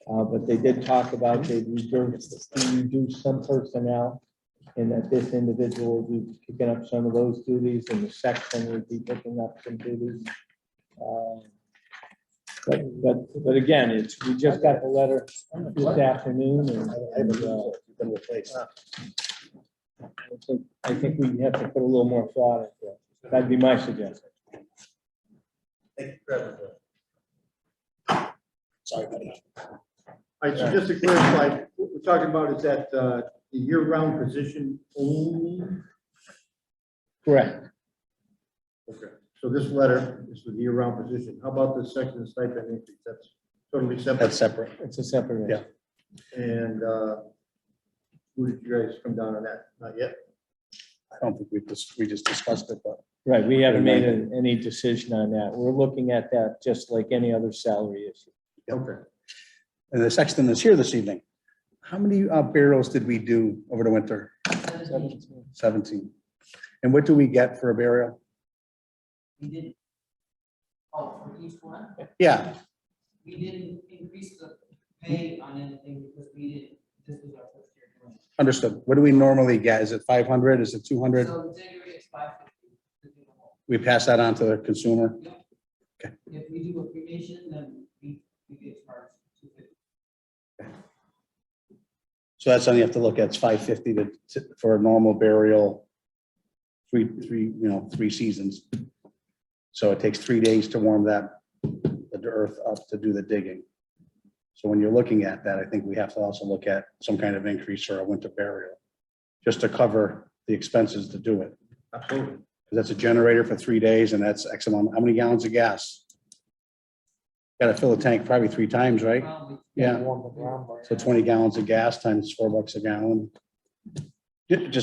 But they did talk about they reduce some personnel, and that this individual will be picking up some of those duties, and the sexton will be picking up some duties. But again, we just got the letter this afternoon, and Been replaced. I think we have to put a little more thought into it. That'd be my suggestion. Sorry about that. all right, so just to clarify, what we're talking about is that the year-round position only? Correct. Okay, so this letter is for the year-round position. How about the section stipend increase? That's totally separate. That's separate. It's a separate issue. Yeah. And who did you guys come down on that? Not yet? I don't think we just discussed it, but Right, we haven't made any decision on that. We're looking at that just like any other salary issue. Okay. and the sexton is here this evening. How many burials did we do over the winter? 17. And what do we get for a burial? We didn't. Oh, for each one, Yeah, we didn't increase the pay on anything because we didn't, this was our first year doing it. understood. What do we normally get? Is it 500? Is it 200? So the daily rate is $5.50 to do the whole. We pass that on to the consumer? If we do a cremation, then we get charged $2.50. So that's something you have to look at. It's 550 for a normal burial, three seasons. So it takes 3 days to warm the earth up to do the digging. So when you're looking at that, I think we have to also look at some kind of increase for a winter burial, just to cover the expenses to do it. Absolutely. Because that's a generator for 3 days and that's X amount. How many gallons of gas? Got to fill a tank probably 3 times, right? Probably. Yeah. Warm the ground by- So 20 gallons of gas times $4 a gallon. It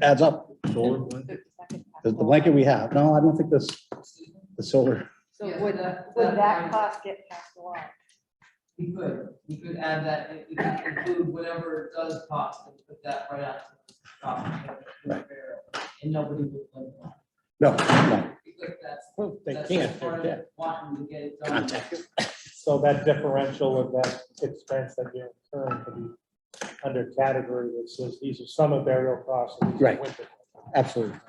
adds up. The blanket we have, no, I don't think the solar, So Yeah, would that that line- cost get passed along? We could add that, we could include whatever it does cost and put that right out to the top. Right. And nobody would complain. no. Because that's. Well, they that's can't, just part of they it, wanting to get it done. Contact. So that differential of that expense that you're incurring could be under category that says these are summer burial costs. and these are Right. winter. Absolutely.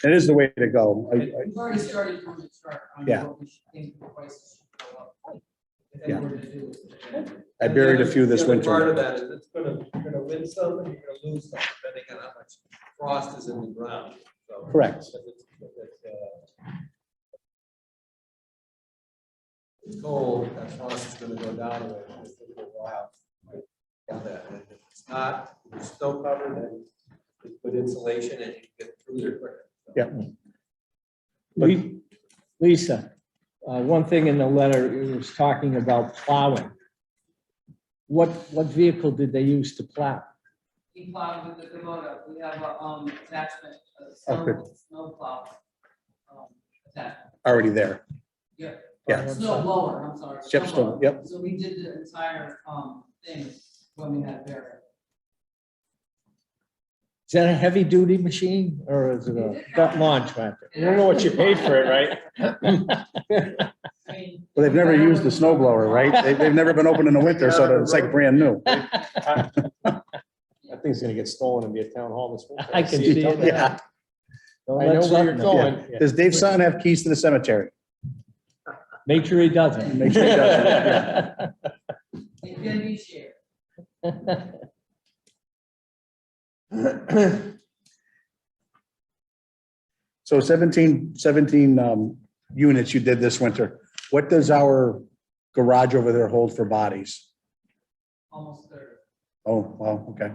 It is the way to go. We've already started from the start on Yeah. what we should think the prices should go up. If Yeah. they were to do it. I buried a few this The other Part winter. of that is it's you're gonna win some and you're gonna lose some, depending on how much frost is in the ground. So Correct. It's cold, that frost is gonna go down a bit, it's gonna go wild. Got that. And if it's not, you're still covered and it's good insulation and you can get through there quicker. So. Yeah. Lisa, one thing in the letter, it was talking about plowing. What vehicle did they use to plow? We plow with the Kubota, we have a attachment, Oh, good. snow plow. Attachment, Already there. yeah, Yeah. snow blower, I'm sorry. Yep, snow snow, blower. yep. So we did the entire thing when we had burial. Is that a heavy duty machine or is it a gut launch tractor? You don't know what you paid for it, right? I mean, Well, they've never used the snow blower, right? They've never been open in the winter, so it's like brand new. That thing's gonna get stolen and be at town hall this winter. I can see it. now. Yeah. Don't I let know where you're something know. going. Yeah. Does Dave's son have keys to the cemetery? Make sure he doesn't. Make sure he does. Yeah. it can be shared. So 17 units you did this winter. What does our garage over there hold for bodies? Almost 30. Oh, wow, okay.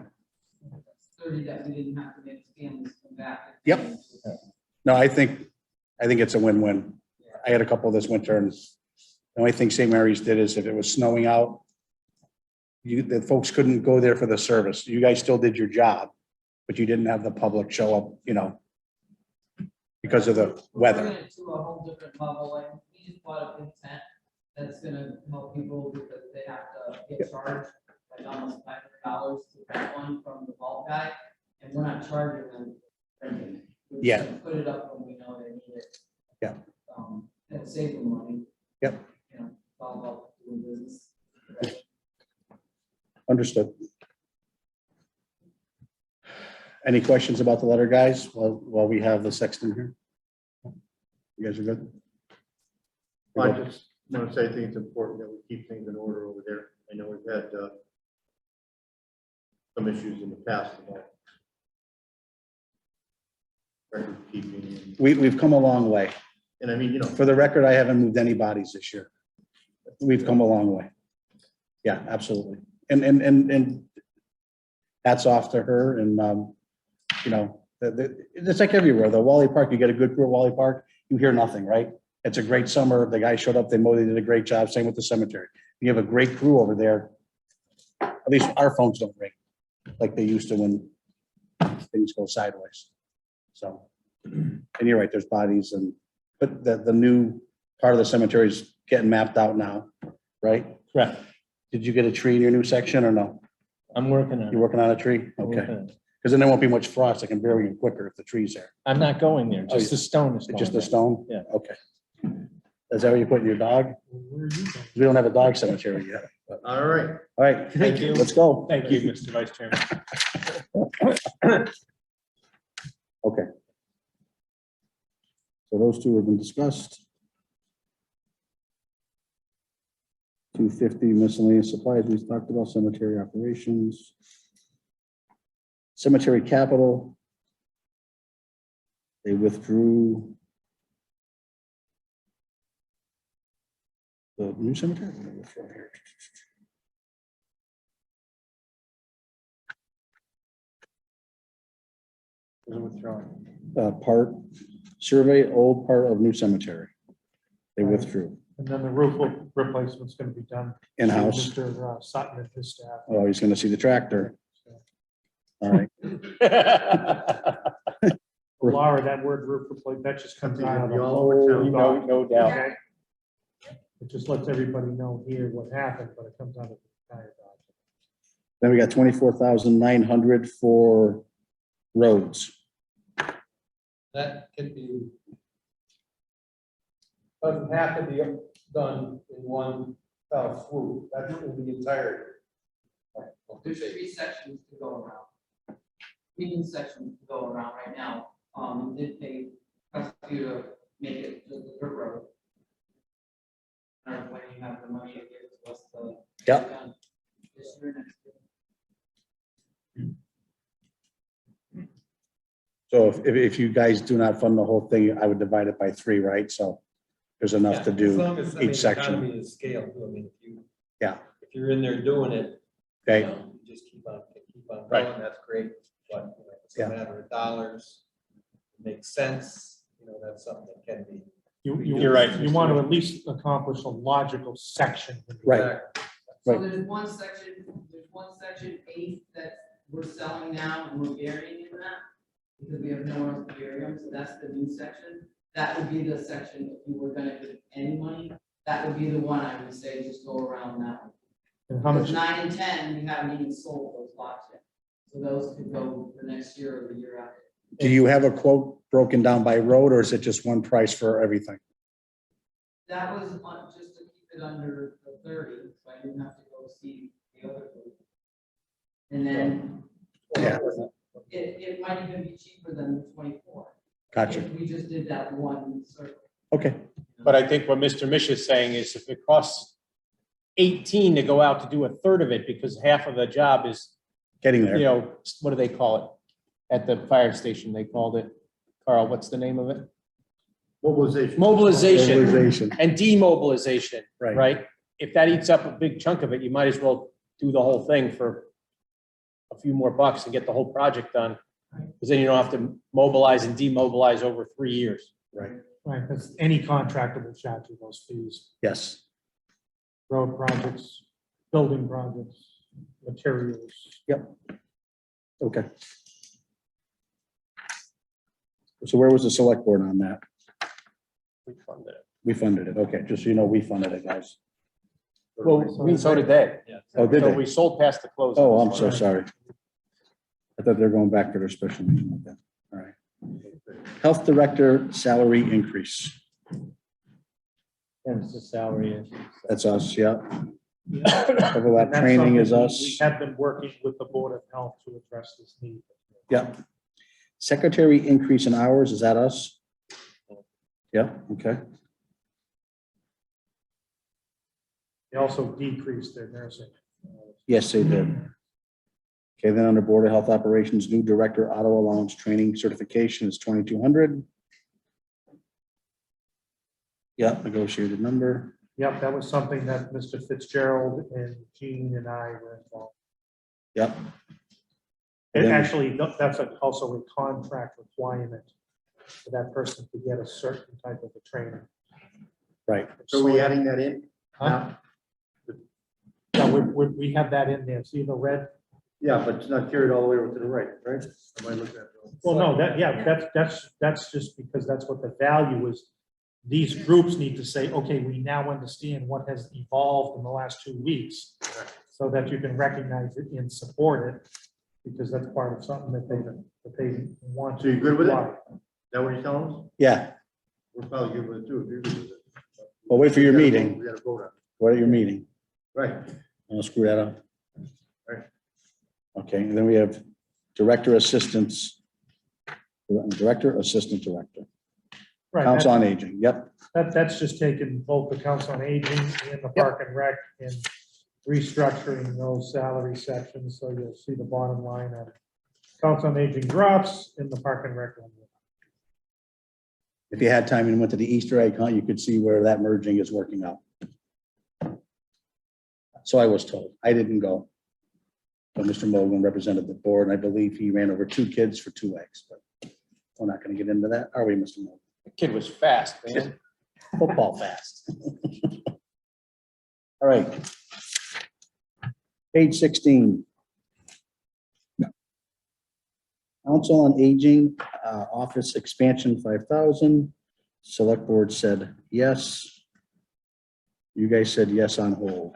30 that we didn't have to make families come back. Yep. No, I think it's a win-win. I had a couple this winter and The only thing St. Mary's did is if it was snowing out, the folks couldn't go there for the service. You guys still did your job, but you didn't have the public show up, because of the We're weather. bringing it to a whole different level, like, we just bought a big tent that's gonna help people because they have to get charged like almost $500 to rent one from the vault guy, and we're not charging them. renting. We're just Yeah. gonna put it up when we know they need it. Yeah. And save them money. Yep. You know, it's all about doing business. Understood. Any questions about the letter, guys, while we have the sexton here? You guys are good? I just want to say I think it's important that we keep things in order over there. I know we've had some issues in the past about record keeping. We've come a long way. And I mean, For the record, I haven't moved any bodies this year. We've come a long way. Yeah, absolutely. And hats off to her and, it's like everywhere, though. Wally Park, you get a good crew at Wally Park, you hear nothing, right? It's a great summer. The guy showed up, they mowed, they did a great job. Same with the cemetery. You have a great crew over there. At least our phones don't ring like they used to when things go sideways. So, and you're right, there's bodies but the new part of the cemetery is getting mapped out now, right? Correct. Did you get a tree in your new section or no? I'm working on You're it. working on a tree? I'm Okay. working on it. Because then there won't be much frost. I can bury it quicker if the tree's there. I'm not going there, just the stone is. Just going a stone? Yeah. Okay. Is that where you put your dog? Where are you going? We don't have a dog cemetery yet. but- all right. All right. Thank you. Let's go. there. Thank you, Mr. Vice Chairman. Okay. So those two have been discussed. 250 miscellaneous supplies, we talked about cemetery operations. Cemetery capital. They withdrew. The new cemetery? What did they withdraw here? Part, survey old part of new cemetery. They withdrew. And then the roof replacement's gonna be done. In-house. Mr. Sutton and his staff. Oh, he's gonna see the tractor. All right. Laura, that word roof replacement, that just comes out of the Y'all lower over town town. dock. No doubt. Okay? It just lets everybody know here what happened, but it comes out of the entire document. Then we got 24,900 for roads. That can be, doesn't have to be done in one fell swoop, that's in the entirety. There's 3 sections to go around. 3 sections to go around right now. Did they ask you to make it to the dirt road? When you have the money to give to us to. Yep. done this year, next year. So if you guys do not fund the whole thing, I would divide it by 3, right? So there's enough to As do long as, I mean, each section. economy is scale, too. I mean, if you. Yeah. If you're in there doing it. Okay. You just keep on Right. going, that's great, but, it's Yeah. a matter of dollars. It makes sense, that's something that can be. You're right, You Mr. want to Chairman. at least accomplish a logical section. Right. So Right. there's one section 8 that we're selling now and we're burying in that. Because we have nowhere else to bury them, so that's the new section. That would be the section, if you were gonna give any money, that would be the one I would say, just go around that one. And how much, 9 and 10, we haven't even sold those lots yet. So those could go for next year or the year after. Do you have a quote broken down by road or is it just one price for everything? That was just to keep it under the 30, so I didn't have to go see the other group. And then. Yeah. It might even be cheaper than the 24. Gotcha. If we just did that one circle. Okay. But I think what Mr. Mish is saying is if it costs 18 to go out to do a third of it because half of the job is, Getting there. what do they call it? At the fire station, they called it, Carl, what's the name of it? Mobilization. Mobilization Mobilization. and demobilization, Right. right? If that eats up a big chunk of it, you might as well do the whole thing for a few more bucks and get the whole project done. Because then you don't have to mobilize and demobilize over 3 years. Right. right, because any contractor will charge you those fees. Yes. road projects, building projects, materials. Okay. So where was the select board on that? We funded it. We funded it. Okay, just so you know, we funded it, guys. Well, so did they. Oh, did So they? we sold past the close. Oh, I'm so sorry. I thought they were going back for their special meeting with that. All right. Health director salary increase. And it's the salary issue. That's us, yeah. Yeah. Overlap And that's training is something we us. have been working with the Board of Health to address this need. Yeah. Secretary increase in hours, is that us? Yeah, okay. They also decreased their nursing. Yes, they did. Okay, then under Board of Health Operations, new director auto allowance training certification is 2,200. Yeah, negotiated number. Yep, that was something that Mr. Fitzgerald and Jean and I were involved. Yep. And Then- actually, that's also a contract requirement for that person to get a certain type of a training. Right. So we adding that in? Huh? Yeah, we have that in there. See the red? Yeah, but it's not carried all the way over to the right, right? Am I looking at it wrong? Well, no, that's just because that's what the value is. These groups need to say, okay, we now understand what has evolved in the last 2 weeks, so that you can recognize it and support it, because that's part of something that they want. So you're good with it? apply. Is that what you're telling us? Yeah, We're probably good with it too. if you're good with it. well, wait for your We gotta meeting. vote- We gotta vote on What are your meeting? it. Right. I'll screw that up. Right. Okay, and then we have director assistants. Director, assistant director. Right, Council on Aging, yep. that's just taking both the Council on Aging and the Park and Rec and restructuring those salary sections, so you'll see the bottom line of Council on Aging drops in the Park and Rec one. If you had time and went to the Easter egg hunt, you could see where that merging is working out. So I was told. I didn't go. But Mr. Mogul represented the board, and I believe he ran over 2 kids for 2 eggs, but we're not going to get into that, are we, Mr. Mogul? The kid was fast, man. Football fast. All right. Page 16. Council on Aging, office expansion 5,000. Select board said yes. You guys said yes on hold.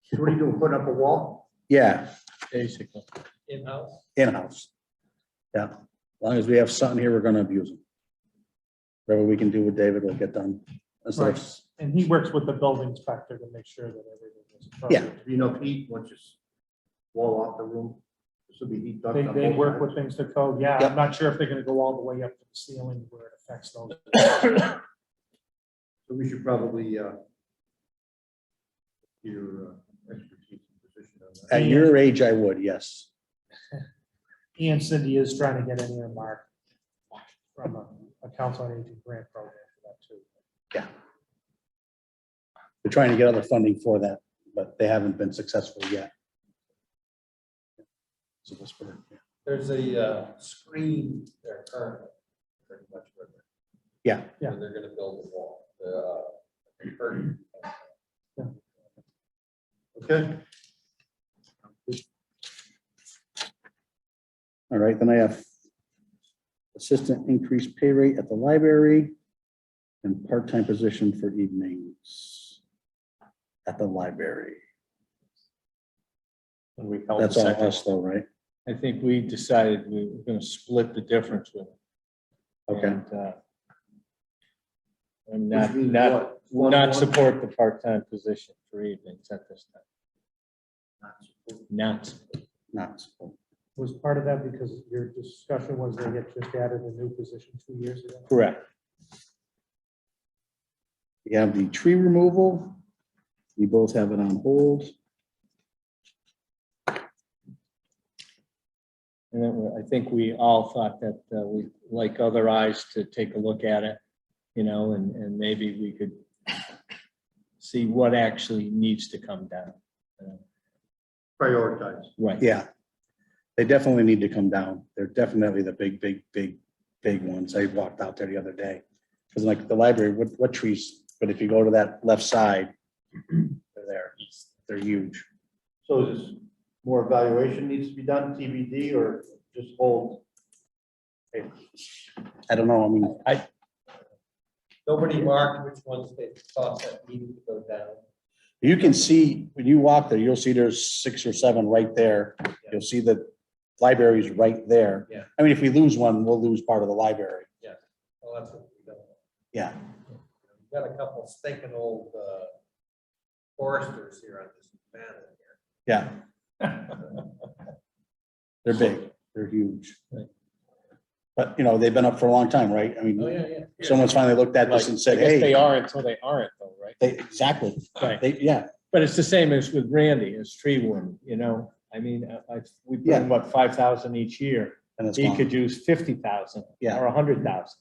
So what are you doing, putting up a wall? Yeah, Basically. In-house. in-house. Yeah, as long as we have something here, we're gonna abuse them. Whatever we can do with David will get done. Instead of- Right, and he works with the building inspector to make sure that everything is. Yeah. appropriate. Do you know if heat, once you wall off the room? This will be heat ducts on They both work sides. with things to code, yeah, Yep. I'm not sure if they're gonna go all the way up to the ceiling where it affects those. So we should probably, your expertise and position on that. At your age, I would, yes. And Cindy is trying to get an earmark from a Council on Aging grant program for that too. We're trying to get other funding for that, but they haven't been successful yet. So this one, yeah. There's a screen there currently, pretty much. where they're- Yeah. Yeah. where they're gonna build the wall. Curtain. Okay, All right, then I have assistant increased pay rate at the library and part-time position for evenings at the library. And we held the That's all second. us though, right? I think we decided we were gonna split the difference with it. Okay. And Which not, means not, what? One- not one- support the part-time position for evenings at this time. Not support. Not, Not. Was part of that because your discussion was they had just added a new position 2 years ago? correct. We have the tree removal. We both have it on hold. And then I think we all thought that we'd like other eyes to take a look at it, you know, and maybe we could see what actually needs to come down. Prioritize. Right. Yeah. They definitely need to come down. They're definitely the big ones. I walked out there the other day. Because like the library, what trees, but if you go to that left side, there. They're huge. So is this more evaluation needs to be done, TBD, or just hold? I don't know, I mean, Nobody marked which ones they thought that needed to go down. you can see, when you walk there, you'll see there's 6 or 7 right there. You'll see the library's right there. Yeah. I mean, if we lose one, we'll lose part of the library. Well, that's what we got. Yeah, We got a couple stinking old foresters here on this panel here. yeah. They're big, they're huge. Right. But, you know, they've been up for a long time, right? I Oh, mean, yeah, yeah. someone's finally looked at this and I said, guess they hey, are until they aren't though, right? exactly. Right. Yeah, But it's the same as with Randy, as tree warden, you know, I mean, we put Yeah. in what, 5,000 each year. and it's He gone. could use 50,000 Yeah. or 100,000,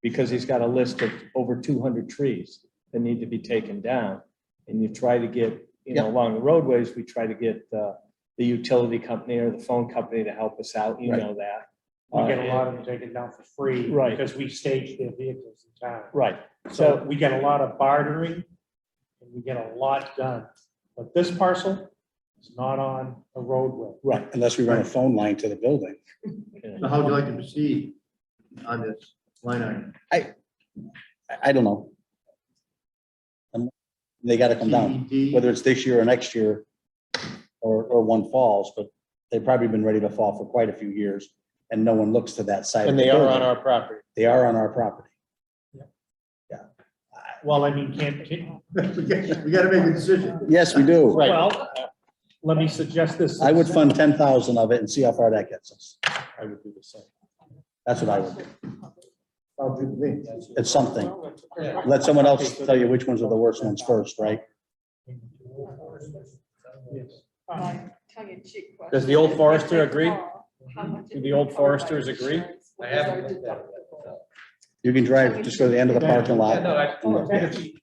because he's got a list of over 200 trees that need to be taken down. And you try to get, you know, Yeah. along the roadways, we try to get the utility company or the phone company to help us out, you Right. know that. We get a lot of them taken down for free. Right. Because we stage their vehicles in town. Right, So we get a lot of bartering and we get a lot done. But this parcel is not on a roadway. Right, unless we run a phone line to the building. So how would you like to proceed on this line item? I don't know. They gotta come down, TBD? whether it's this year or next year, or one falls, but they've probably been ready to fall for quite a few years, and no one looks to that side. of And the they are on building. our property. They are on our property. Well, I mean, We gotta make a decision. Yes, we do. Right. well, let me suggest this. I would fund 10,000 of it and see how far that gets us. I would do the same. That's what I would do. Sounds good to me. It's something. Yeah. Let someone else tell you which ones are the worst ones first, right? Yes. Tongue-in-cheek question. Does the old If forester they agree? call, how much Do is the old it covered by foresters agree? insurance? What I is our haven't looked at it. deductible? You can drive, just go to the end of the parking Yeah, lot. no, I,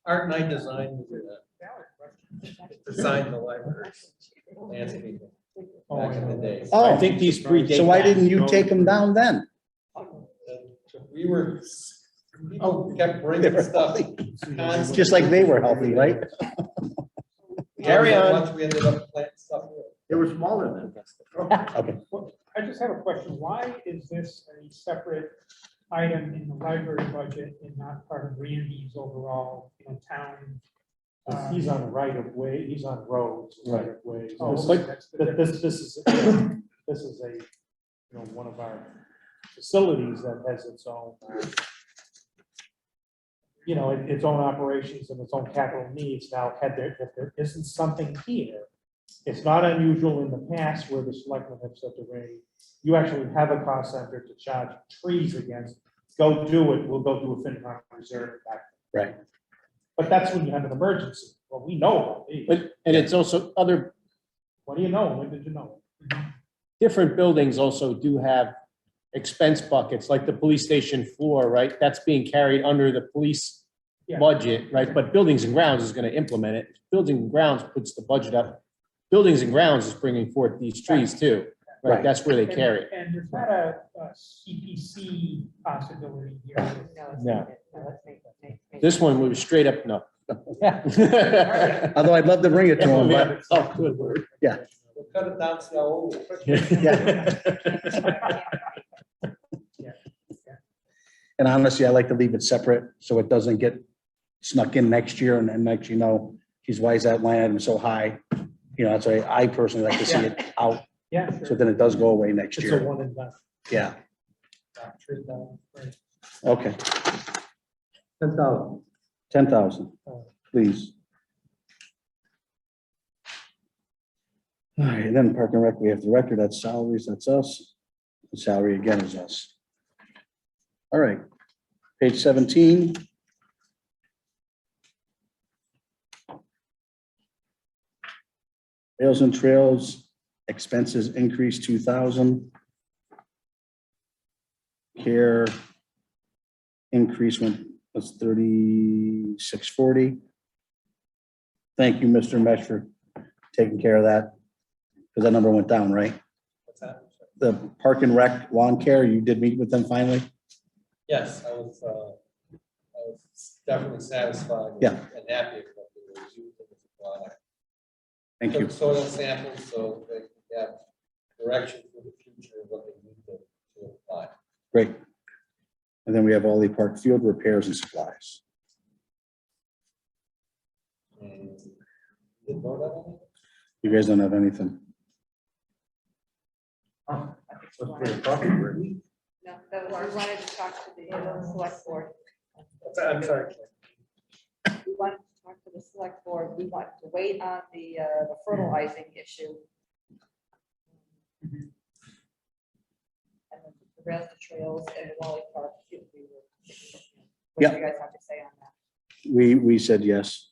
Art and I designed designed the library. Landscaping back in the day. I Oh, think these predate. so why that. didn't you take them down then? We were, people kept bringing stuff. constantly. Just like they were healthy, right? Carry on. Once we ended up planting stuff. They were smaller then. Okay. I just have a question. Why is this a separate item in the library budget and not part of Randy's overall, you know, town? He's on the right of way, he's on roads, right of way. Oh, This is a, you know, one of our facilities that has its own, you know, its own operations and its own capital needs. Now, if there isn't something here, it's not unusual in the past where the selectmen have said to Randy, you actually have a cost center to charge trees against. Go do it. We'll go do a FinCom reserve back. Right. But that's when you have an emergency. Well, we know about these. But, and it's also other What do you know? When did you know? different buildings also do have expense buckets, like the police station floor, right? That's being carried under the police Yeah. budget, right? But buildings and grounds is gonna implement it. Buildings and grounds puts the budget up. Buildings and grounds is bringing forth these trees too, right? Right. That's where they carry it. And there's not a CPC possibility here. No, let's No. make it- no, let's make it. This one was straight up, no. Although I'd love to bring it to them, but Oh, good word. We'll cut it down, see how old. and honestly, I like to leave it separate so it doesn't get snuck in next year and then next, you know, geez, why is that line item so high? You know, that's why I personally like to see it out, Yeah, so sure. then it does go away next It's a year. one and done. Yeah, Tree down, right. okay, 10,000. 10,000, please. All right, and then Park and Rec, we have the record, that's salaries, that's us. The salary again is us. All right, page 17. Trails and trails, expenses increased 2,000. Care increase was 3640. Thank you, Mr. Mesh, for taking care of that, because that number went down, right? What's that? The Park and Rec lawn care, you did meet with them finally? Yes, I was definitely satisfied. Yeah. And happy with what they were using as a product. Thank you. Soil samples, so they have direction for the future of what they need to apply. Great. And then we have all the park field repairs and supplies. And did vote on You guys don't have anything. Let's put a coffee break. No, that was, we wanted to talk to the select board. it? I'm sorry. We wanted to talk to the select board. We want to wait on the fertilizing issue. And then the rest of the trails and the Wally Park. What do you guys have to say on that? We said yes.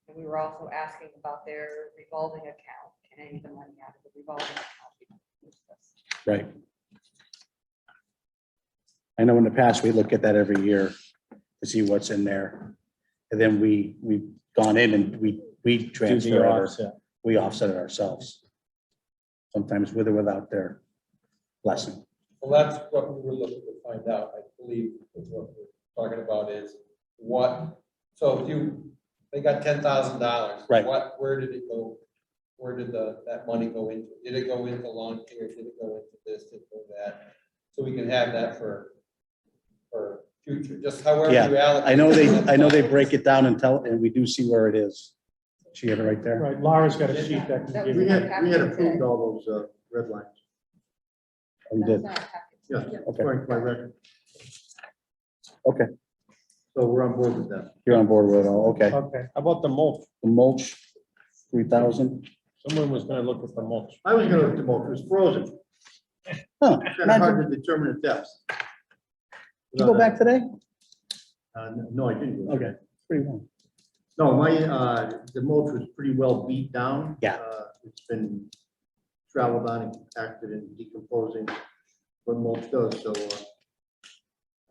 And we were also asking about their revolving account. Can any of the money out of the revolving account be used this? Right. I know in the past, we look at that every year to see what's in there. And then we've gone in and we Do the transfer it, offset. we offset it ourselves. Sometimes with or without their blessing. Well, that's what we were looking to find out, I believe, is what we're talking about is what, so if they got $10,000. Right. Where did it go? Where did that money go into? Did it go into lawn care? Did it go into this, did it go that? So we can have that for future, just however Yeah, you allocate. I know they break it down and we do see where it is. She have it right there. Right, Laura's got a sheet that can give We you. had approved all those red lines. We did. That's not a package. Yeah, Okay. according to my record. Okay, So we're on board with that. you're on board with it all. Okay. Okay, How about the mulch? The mulch, 3,000. Someone was gonna look at the mulch. I was gonna look at the mulch, it was frozen. Huh, Kind of imagine- hard to determine the depths. Did you go back today? No, I didn't. go. Okay, pretty well. No, the mulch was pretty well beat down. Yeah. It's been traveled on and compacted and decomposing what mulch does, so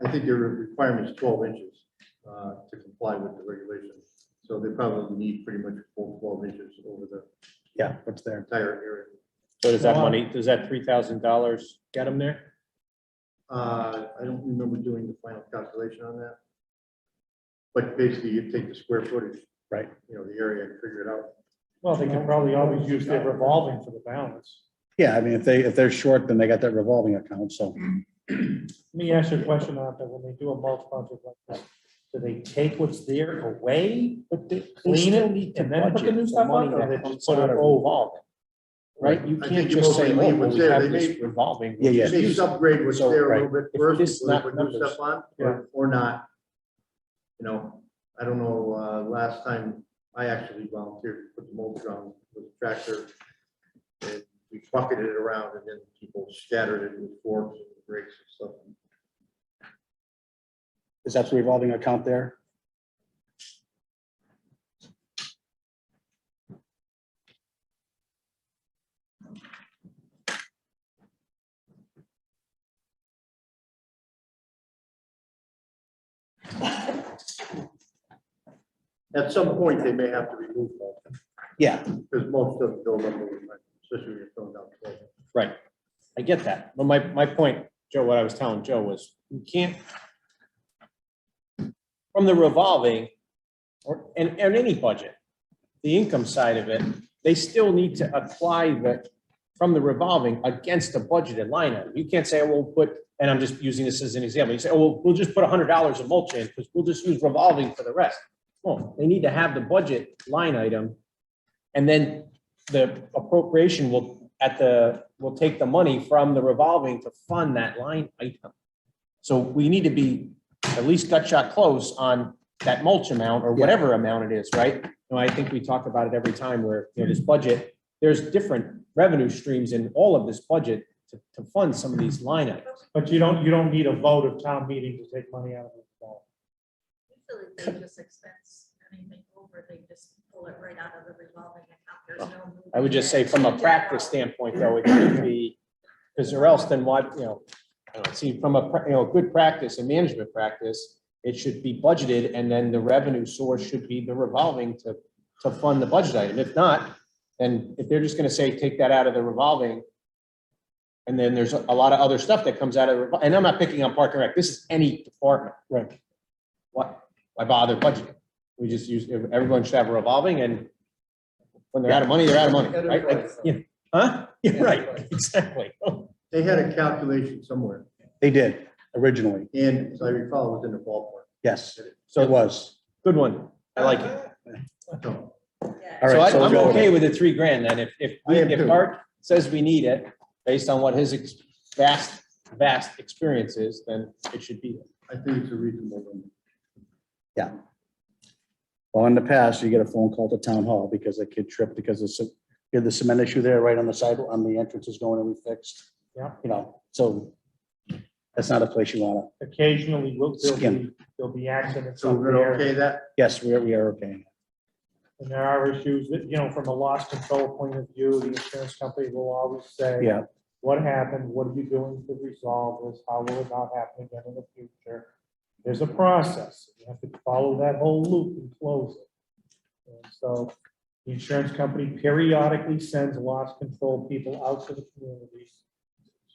I think their requirement is 12 inches to comply with the regulations. So they probably need pretty much full 12 inches over the Yeah, what's there? entire area. So does that money, does that $3,000 get them there? I don't remember doing the final calculation on that. But basically, you take the square footage, Right. the area and figure it out. well, they can probably always use their revolving for the balance. Yeah, I mean, if they're short, then they got that revolving account, so. Let me ask you a question on that, when they do a mulch project like this, do they take what's there away, But they clean still it, need to and then put the budget new for stuff money on, or that they comes just put out it of over? revolving? Right? You I can't think you just say, mostly leave oh, what's we there. have They this may- revolving. Yeah, yeah. You may subgrade what's So, there a right, little bit if first this before they put new numbers- stuff on, Yeah. or not. I don't know, last time I actually volunteered to put the mulch on with a tractor. And we bucketed it around and then people scattered it with forks and rakes and stuff. Is that the revolving account there? At some point, they may have to remove mulch, Yeah, because mulch doesn't build up over time, especially when you're throwing down. soil. Right. I get that. But my point, Joe, what I was telling Joe was, you can't, from the revolving, and any budget, the income side of it, they still need to apply from the revolving against a budgeted line item. You can't say, oh, we'll put, and I'm just using this as an example, you say, oh, we'll just put $100 of mulch in, because we'll just use revolving for the rest. Well, they need to have the budget line item, and then the appropriation will take the money from the revolving to fund that line item. So we need to be at least gut shot close on that mulch amount or whatever amount it is, right? I think we talk about it every time where, this budget, there's different revenue streams in all of this budget to fund some of these line items. But you don't need a vote of town meeting to take money out of the revolving. Usually they just expense anything over, they just pull it right out of the revolving account. There's no. I would just say from a practice standpoint, though, it should be, because or else then what, I don't know, see, from a, good practice and management practice, it should be budgeted, and then the revenue source should be the revolving to fund the budget item. If not, then if they're just gonna say, take that out of the revolving, and then there's a lot of other stuff that comes out of, and I'm not picking on Park and Rec, this is any department. Right. Why bother budgeting? We just use, everyone should have a revolving, and when they're out of money, they're out of money, right? Like, yeah. Huh? Yeah, right, exactly. They had a calculation somewhere, They did originally. and as I recall, it was in the ballpark. Yes, So it was. good one. I like it. So, Yeah. All So right, so I'm we'll go okay with with the $3,000 then. I am If too. Art says we need it, based on what his vast experience is, then it should be there. I think it's a reasonable number. Well, in the past, you get a phone call to town hall because a kid tripped because you had the cement issue there right on the side, on the entrance is going to be fixed. Yeah. You know, so that's not a place you wanna, Occasionally, Skim. there'll be accidents So up we're gonna there. okay that? yes, we are okay. And there are issues that, from a loss control point of view, the insurance company will always say. Yeah. What happened? What are you doing to resolve this? How will it not happen again in the future? There's a process. You have to follow that whole loop and close it. And so the insurance company periodically sends loss control people out to the communities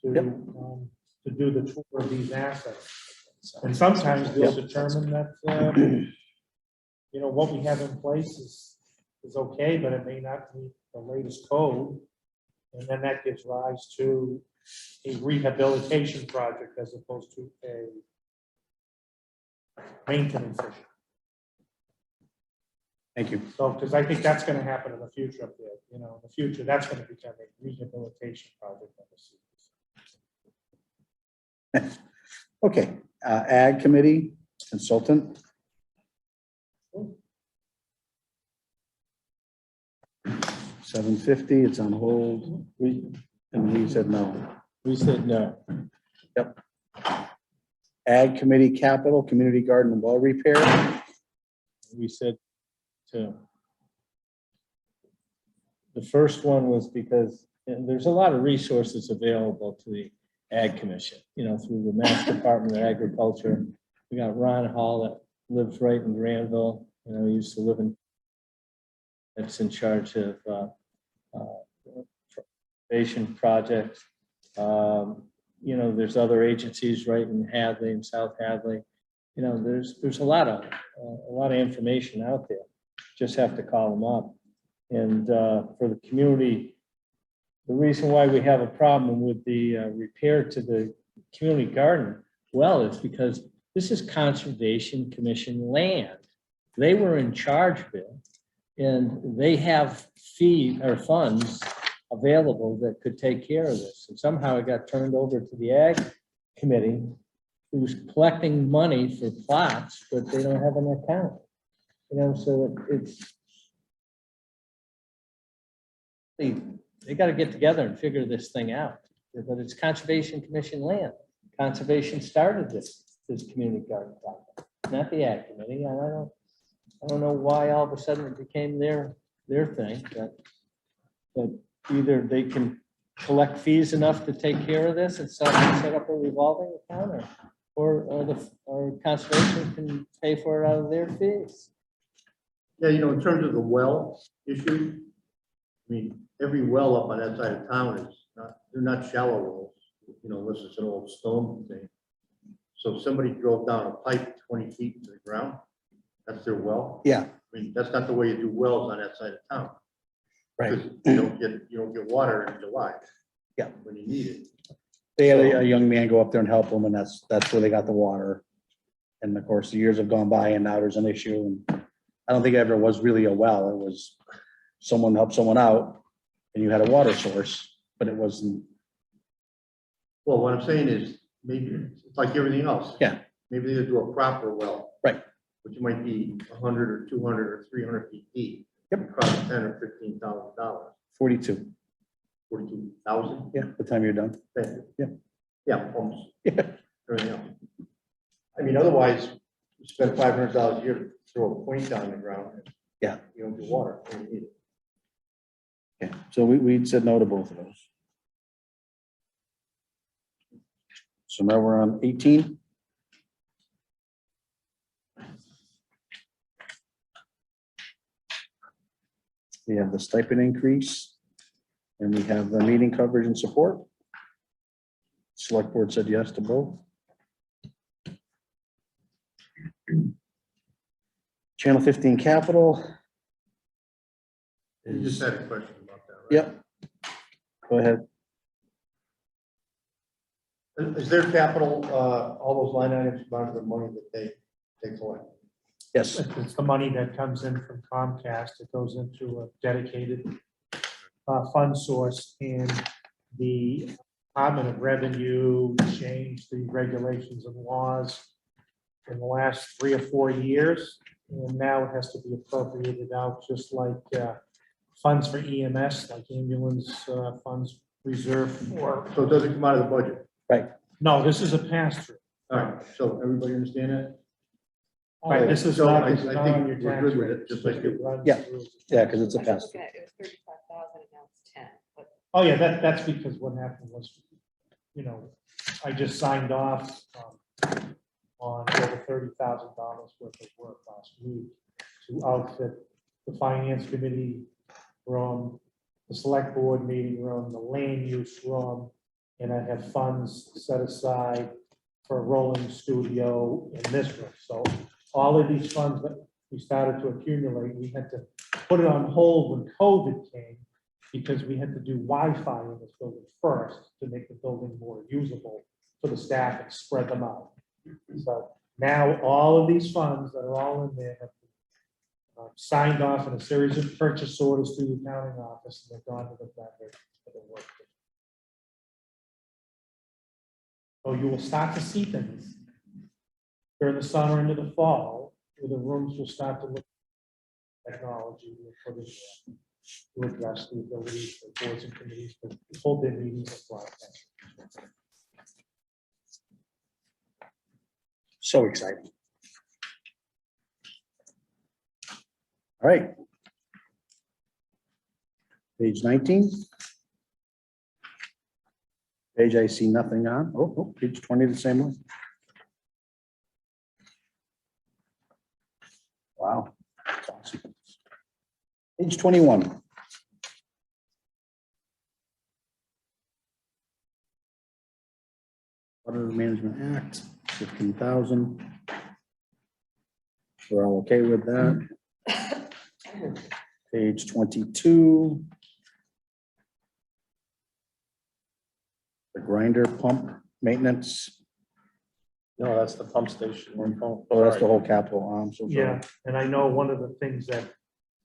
Yep. to do the tour of these assets. And sometimes they'll determine that, what we have in place is okay, but it may not meet the latest code. And then that gives rise to a rehabilitation project as opposed to a maintenance issue. Thank you. So, because I think that's gonna happen in the future up there, in the future, that's gonna become a rehabilitation project. on the city. Okay, Ag Committee Consultant. $750, it's on hold. And we said no. We said no. Ag Committee Capital, Community Garden and Well Repair. We said to. The first one was because there's a lot of resources available to the Ag Commission, through the Mass Department of Agriculture. We got Ron Hall that lives right in Granville, he used to live in, that's in charge of conservation projects. There's other agencies right in Hadley and South Hadley. There's a lot of information out there. Just have to call them up. And for the community, the reason why we have a problem with the repair to the community garden well is because this is Conservation Commission land. They were in charge of it, and they have funds available that could take care of this. And somehow it got turned over to the Ag Committee, who's collecting money for plots, but they don't have an account. So it's they got to get together and figure this thing out. But it's Conservation Commission land. Conservation started this community garden project, not the Ag Committee. And I don't know why all of a sudden it became their thing. But either they can collect fees enough to take care of this and set up a revolving account, or conservation can pay for it out of their fees. Yeah, in terms of the well issue, every well up on that side of town they're not shallow wells, unless it's an old stone thing. So if somebody drove down a pipe 20 feet into the ground, that's their well. Yeah. That's not the way you do wells on that side of town. Right. Because you don't get water in July. Yeah. When you need it. They had a young man go up there and help them, and that's where they got the water. And of course, the years have gone by, and now there's an issue. And I don't think it ever was really a well. It was someone helped someone out, and you had a water source, but it wasn't. Well, what I'm saying is, maybe it's like everything else. Yeah. Maybe they do a proper well. Right. Which might be 100 or 200 or 300 feet deep. Yep. Cost $10,000 or $15,000. 42. 42,000. Yeah, the time you're done. Yeah. Yeah, almost. Yeah. Everything else. Otherwise, you spend $500 a year to throw a point down in the ground. And Yeah. You don't get water when you need it. Okay, so we said no to both of those. So now we're on 18. We have the stipend increase, and we have the meeting coverage and support. Select board said yes to both. Channel 15 Capital. You just had a question about that, right? Yep. Go ahead. Is their capital, all those line items amount of the money that they collect? Yes, It's the money that comes in from Comcast. It goes into a dedicated fund source, and the Department of Revenue changed the regulations and laws in the last 3 or 4 years, and now it has to be appropriated out, just like funds for EMS, like ambulance funds reserved for. So it doesn't come out of the budget? No, this is a pass-through. All right, so everybody understand that? Right, this is So not, I this is not think on your we're tax good with rate. it, just like it- runs Yeah. through. yeah, because it's a I was pass. looking at, it was 35,000 and now it's 10, but Oh, yeah, that's because what happened was, I just signed off on over $30,000 worth of work last week to outfit the finance committee room, the select board meeting room, the land use room, and I have funds set aside for a rolling studio in this room. So all of these funds that we started to accumulate, we had to put it on hold when COVID came, because we had to do Wi-Fi in this building first to make the building more usable for the staff and spread them out. So now all of these funds that are all in there have been signed off in a series of purchase orders through the accounting office, and they've gone to the vendor for the work. So you will start to see things during the summer into the fall, where the rooms will start to look at technology we'll put in there to address the ability for boards and committees to hold their meetings and broadcast. So exciting. All right. Page 19. Page I see nothing on. Oh, page 20, the same one. Wow. That's awesome. Page 21. Water Management Act, 15,000. We're all okay with that. Page 22. The grinder pump maintenance. No, that's the pump station. Oh, that's the whole capital. I'm so sorry. Yeah, and I know one of the things that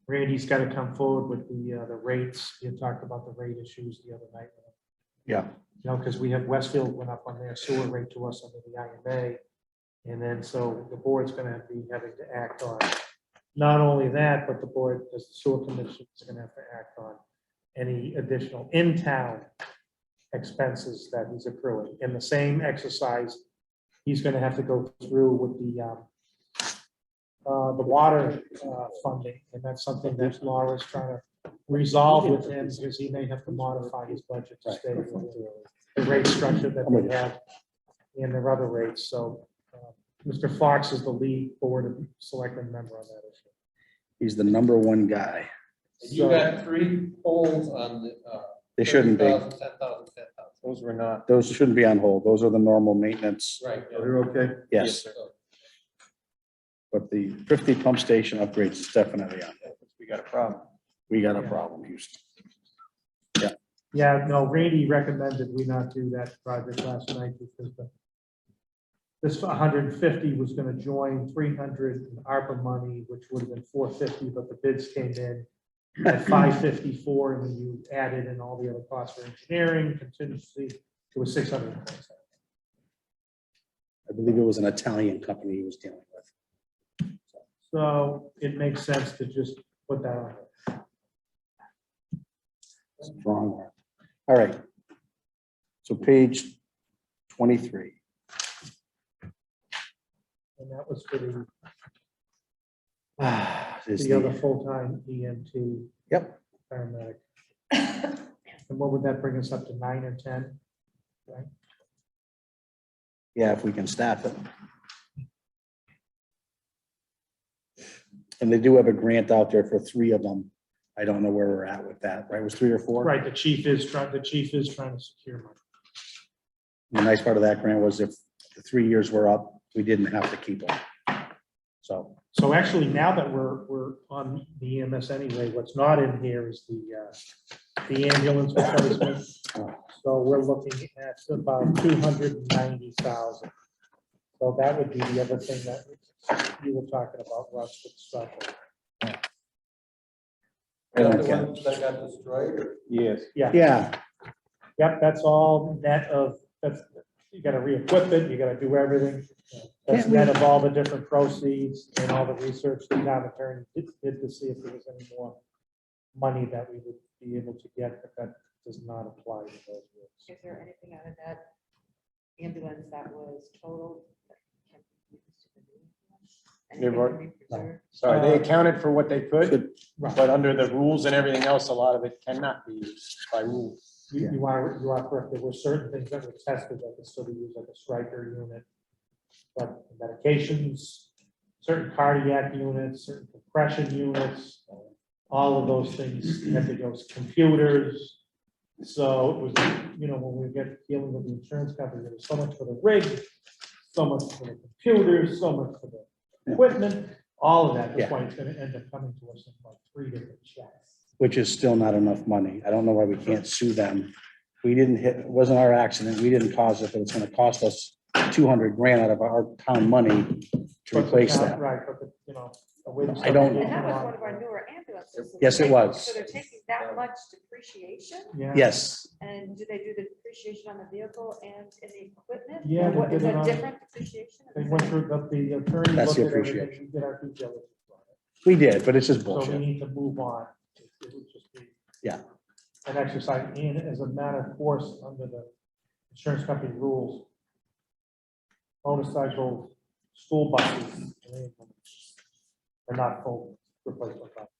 Randy's got to come forward with the rates. You talked about the rate issues the other night. Yeah, Because we have Westfield went up on their sewer rate to us under the IMA. And then so the board's gonna be having to act on not only that, but the board, as the sewer commission, is gonna have to act on any additional in-town expenses that he's accruing. In the same exercise, he's gonna have to go through with the water funding, and that's something that Laura's trying to resolve with him, because he may have to modify his budget to stay with the rate structure that they have and their other rates. So Mr. Fox is the lead board of selectmen member on that issue. he's the number one guy. You got 3 polls on the. They shouldn't be. 10,000, 10,000, 10,000. Those were not. Those shouldn't be on hold. Those are the normal maintenance. Right. yeah. Are you okay? Yes, but the 50 pump station upgrades is definitely on. We got a problem. We got a problem, Houston. Yeah, no, Randy recommended we not do that project last night because this 150 was going to join 300 in ARPA money, which would have been 450, but the bids came in at 554, and when you added in all the other costs for engineering, contingency, it was 627. I believe it was an Italian company he was dealing with. So it makes sense to just put that on. Strong. All right. So page 23. And that was for Is the other the- full-time EMT Yep, paramedic. And what would that bring us up to, 9 or 10? Right? yeah, if we can staff it. And they do have a grant out there for 3 of them. I don't know where we're at with that, right? It was 3 or 4? Right, the chief is trying to secure money. The nice part of that grant was if the 3 years were up, we didn't have to keep them. So actually, now that we're on the EMS anyway, what's not in here is the ambulance replacement. So we're looking at about 290,000. So that would be the other thing that you were talking about, Russ, with special. Is that the one that got destroyed or? Yes. Yeah, Yep, that's all net of, you gotta re-equip it, you gotta do everything. That's Can't we- net of all the different proceeds and all the research the town attorney did to see if there was any more money that we would be able to get, but that does not apply to those roads. Is there anything out of that ambulance that was totaled? that can be used in the new one? They've Anything already- can be preserved? Sorry, they accounted for what they could, Right. but under the rules and everything else, a lot of it cannot be used by rule. You are correct, there were certain things that were tested that could still be used like a striker unit. But medications, certain cardiac units, certain compression units, all of those things had to go, computers. So it was, when we get dealing with the insurance company, there was so much for the rig, so much for the computers, so much for the equipment, all of that. That's why it's gonna end up coming to us in like 3 different checks. which is still not enough money. I don't know why we can't sue them. We didn't hit, it wasn't our accident. We didn't cause it, but it's gonna cost us 200 grand out of our town money to replace that. Right, but I don't- And that was one of our newer ambulances. So Yes, they're it was. So they're taking that much depreciation? Yeah. Yes, And do they do the depreciation on the vehicle and in the equipment? Yeah, Or they what, did is it that on- different depreciation? They went through the attorney. That's the looked at everything, appreciation. we did our due diligence on it. we did, but it's just So we bullshit. need to move on. It would just be. Yeah. An exercise, and as a matter of course, under the insurance company rules, motorcycle, school buses, are not full replacement costs.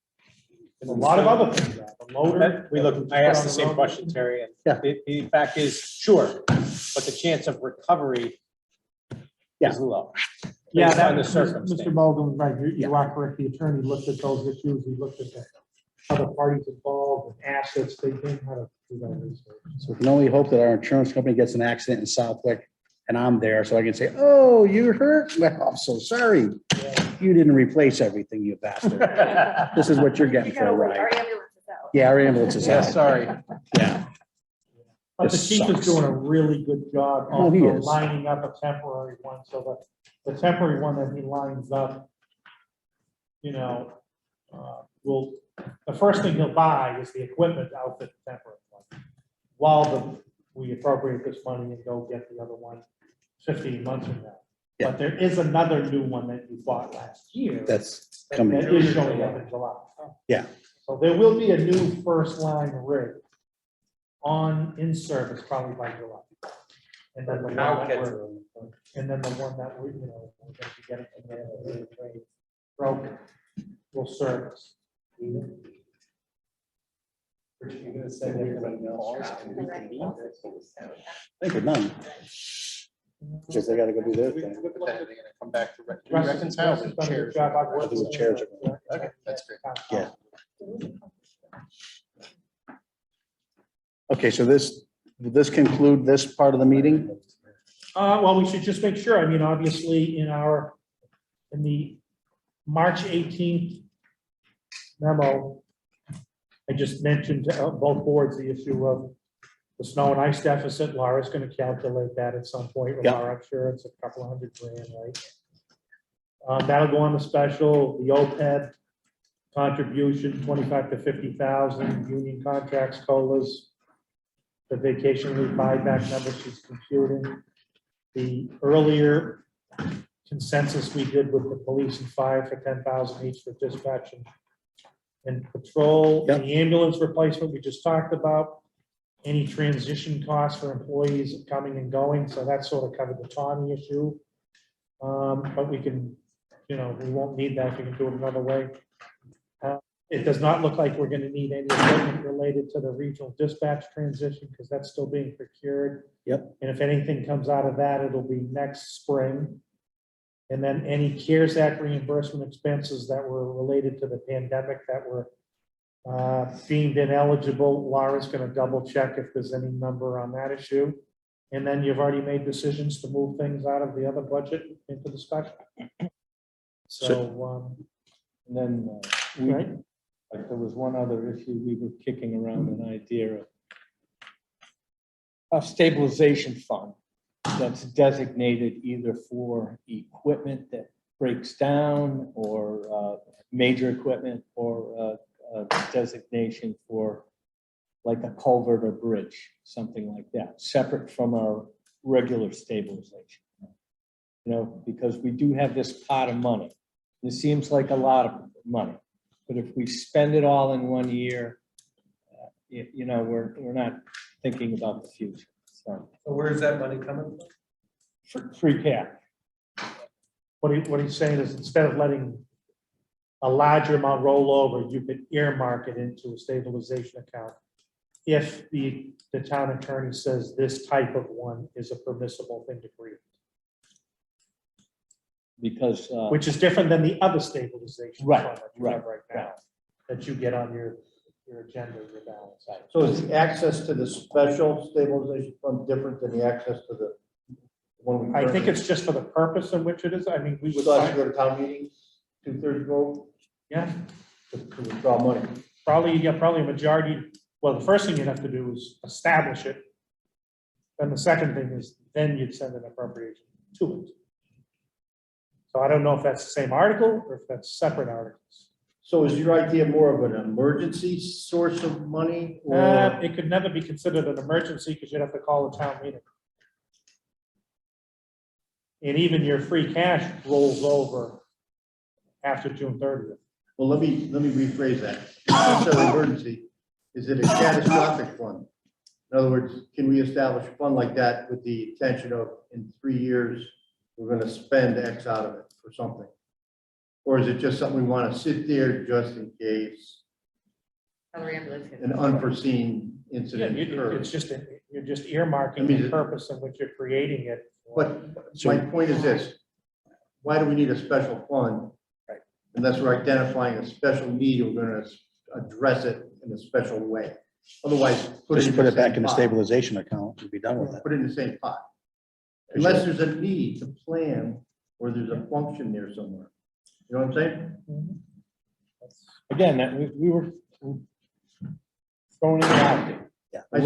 There's a lot of other things, the loader. We look, I asked the same question, Terry, and Yeah. the fact is, sure, but the chance of recovery Yeah. is low. Yeah, based that, on the Mr. circumstance. Muldoon, right, you are correct, the attorney looked at those issues, he looked at the other parties involved, and assets, they didn't how to do that research. So we can only hope that our insurance company gets an accident in Southwick and I'm there, so I can say, oh, you hurt? Well, I'm so sorry. You didn't replace everything, you bastard. This is what you're You getting for gotta a wait, ride. our ambulance is out. Yeah, our ambulance is Yeah, out. sorry. Yeah. But the This chief is sucks. doing a really good job Oh, he also is. lining up a temporary one, so the temporary one that he lines up, the first thing he'll buy is the equipment to outfit the temporary one. While we appropriate this money and go get the other one 15 months from now. Yeah. But there is another new one that you bought last year. That's That coming. is showing up in July. Yeah. So there will be a new first line rig in service probably by July. And then the one Now that catch we're, and then the one that we're gonna be getting from the broken will service. You're gonna say everybody else. I think we're done. Because they gotta go do their thing. They're gonna come back to Russ has reconcile done the a good chairs. job. I've I worked think the with chairs him. are Okay, that's great. Yeah. Okay, so will this conclude this part of the meeting? Well, we should just make sure, I mean, obviously, in the March 18th memo, I just mentioned to both boards the issue of the snow and ice deficit. Laura's gonna calculate that at some point with Yeah. our insurance, a couple $100 grand, right? That'll go on the special, the OPEB contribution, 25 to 50,000, union contracts, COLAs, the vacation leave buyback number she's computing. The earlier consensus we did with the police and fire for 10,000 each for dispatch and patrol. Yep. The ambulance replacement we just talked about. Any transition costs for employees coming and going, so that sort of covered the Tommy issue. But we can, we won't need that if we can do it another way. It does not look like we're gonna need any equipment related to the regional dispatch transition, because that's still being procured. Yep. And if anything comes out of that, it'll be next spring. And then any CARES Act reimbursement expenses that were related to the pandemic that were deemed ineligible, Laura's gonna double check if there's any number on that issue. And then you've already made decisions to move things out of the other budget into the special. So, And then right, like, there was one other issue, we were kicking around an idea of a stabilization fund that's designated either for equipment that breaks down or major equipment, or a designation for like a culvert or bridge, something like that, separate from our regular stabilization. You know, because we do have this pot of money. It seems like a lot of money, but if we spend it all in one year, you know, we're not thinking about the future. So So where is that money coming from? free cash. what he's saying is instead of letting a larger amount roll over, you could earmark it into a stabilization account. If the town attorney says this type of one is a permissible thing to create, Because, which is different than the other stabilization. Right, fund that you have right, now, that you get on your agenda, your balance. So is the access to the special stabilization fund different than the access to the one we? I think it's just for the purpose in which it is. I mean, we would, Still have to go to town meeting, 2/3 vote yeah, to withdraw money. probably a majority. Well, the first thing you'd have to do is establish it. Then the second thing is, then you'd send an appropriation to it. So I don't know if that's the same article or if that's separate articles. So is your idea more of an emergency source of money or? It could never be considered an emergency because you'd have to call a town meeting. And even your free cash rolls over after June 30th. Well, let me rephrase that. It's not necessarily emergency. Is it a catastrophic fund? In other words, can we establish a fund like that with the intention of in 3 years, we're gonna spend X out of it for something? Or is it just something we want to sit there just in case Other ambulance gets- an unforeseen Yeah, incident occurs? you're just earmarking I mean, the purpose in which you're creating it. But my point is this, why do we need a special fund? Unless we're identifying a special need, we're gonna address it in a special way. Otherwise, Just put it back in the pot. stabilization account and be done with it. Put it in the same pot. Unless there's a need to plan, or there's a function there somewhere. You know what I'm saying? again, we were throwing it out there. I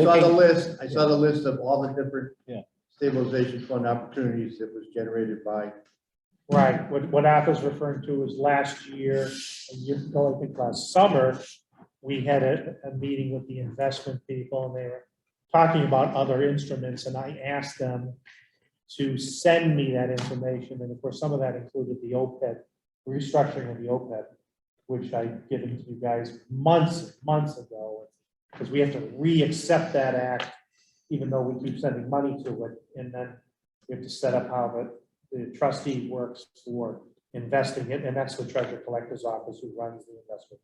saw the list of all the different Yeah. stabilization fund opportunities that was generated by. Right, what Arthur's referring to is last year, a year ago, I think last summer, we had a meeting with the investment people, and they were talking about other instruments, and I asked them to send me that information, and of course, some of that included the OPEB, restructuring of the OPEB, which I'd given to you guys months ago, because we have to re-accept that act, even though we keep sending money to it, and then we have to set up how the trustee works for investing it, and that's the treasurer collector's office who runs the investment.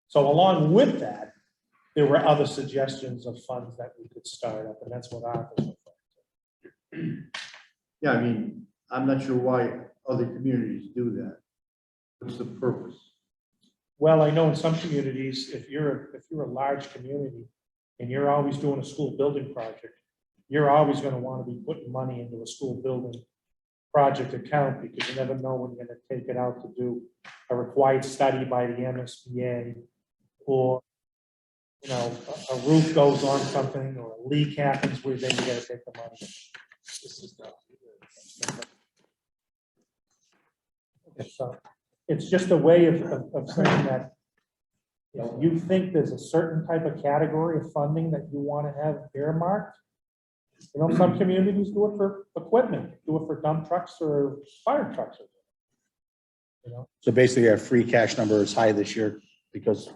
So along with that, there were other suggestions of funds that we could start up, and that's what Arthur's referring to. Yeah, I mean, I'm not sure why other communities do that. What's the purpose? Well, I know in some communities, if you're a large community and you're always doing a school building project, you're always going to want to be putting money into a school building project account because you never know when you're going to take it out to do a required study by the MSBA, or, you know, a roof goes on something or a leak happens where then you got to take the money. So it's just a way of saying that if you think there's a certain type of category of funding that you want to have earmarked, you know, some communities do it for equipment, do it for dump trucks or fire trucks. You know, So basically our free cash number is high this year because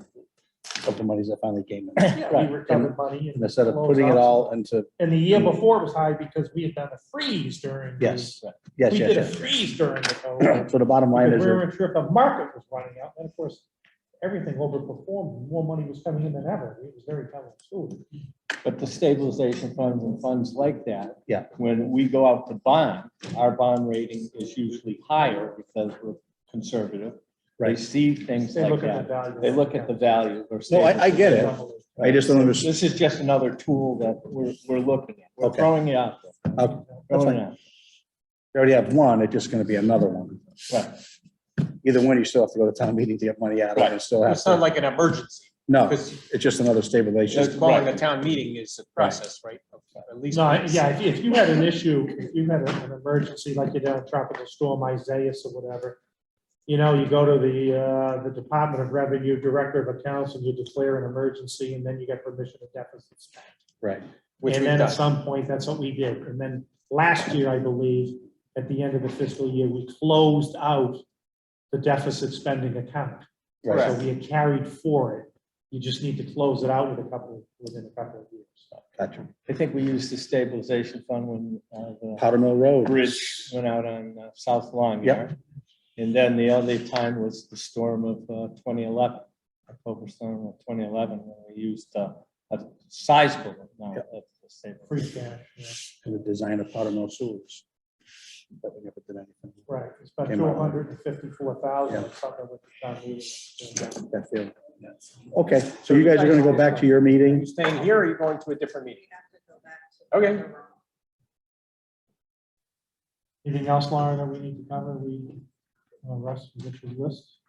of the monies that finally came in. yeah, we recovered money. And instead of putting it all into, And the year before was high because we had done a freeze during. yes, We yes, did a yes. freeze during the COVID. So the bottom line Because is, we weren't sure if the market was running out, and of course, everything overperformed, more money was coming in than ever, it was very counterintuitive. But the stabilization funds and funds like that. Yeah. When we go out to bond, our bond rating is usually higher because we're conservative. They Right. see things They like look at the that. value. They look at the value. Of no, I get it. I just don't understand. This is just another tool that we're looking at. We're Okay. throwing it out there. That's Throwing fine. it out. You already have one, it's just gonna be another one. Right. Either one, you still have to go to town meeting to get money out of it, and still have It's not to, like an emergency, no, because it's just another stabilization. just calling a town meeting is a process, right? At least. No, yeah, if you had an issue, if you had an emergency, like you had a tropical storm Isaias or whatever, you know, you go to the Department of Revenue, Director of Accounts, and you declare an emergency, and then you get permission to deficit spend. Right, Which And we've then at done. some point, that's what we did. And then last year, I believe, at the end of the fiscal year, we closed out the deficit spending account. right. So we had carried for it. You just need to close it out within a couple of years. Gotcha. I think we used the stabilization fund when the Powder Mill Road. bridge went out on South Lawn. Yard. And then the other time was the storm of 2011, October storm of 2011, when we used a sizable amount of the stabilization. Free cash, yeah. And the design of Powder Mill sewers. That we never did anything. Right, it's about Came out. 254,000 Yeah. or something with the town meeting. That field. Okay, so you guys are gonna go back to your Are meeting. you staying here or are you going to a different meeting? We have to go back to. Okay. the room. Anything else, Lauren, that we need to cover? Russ, you get your list?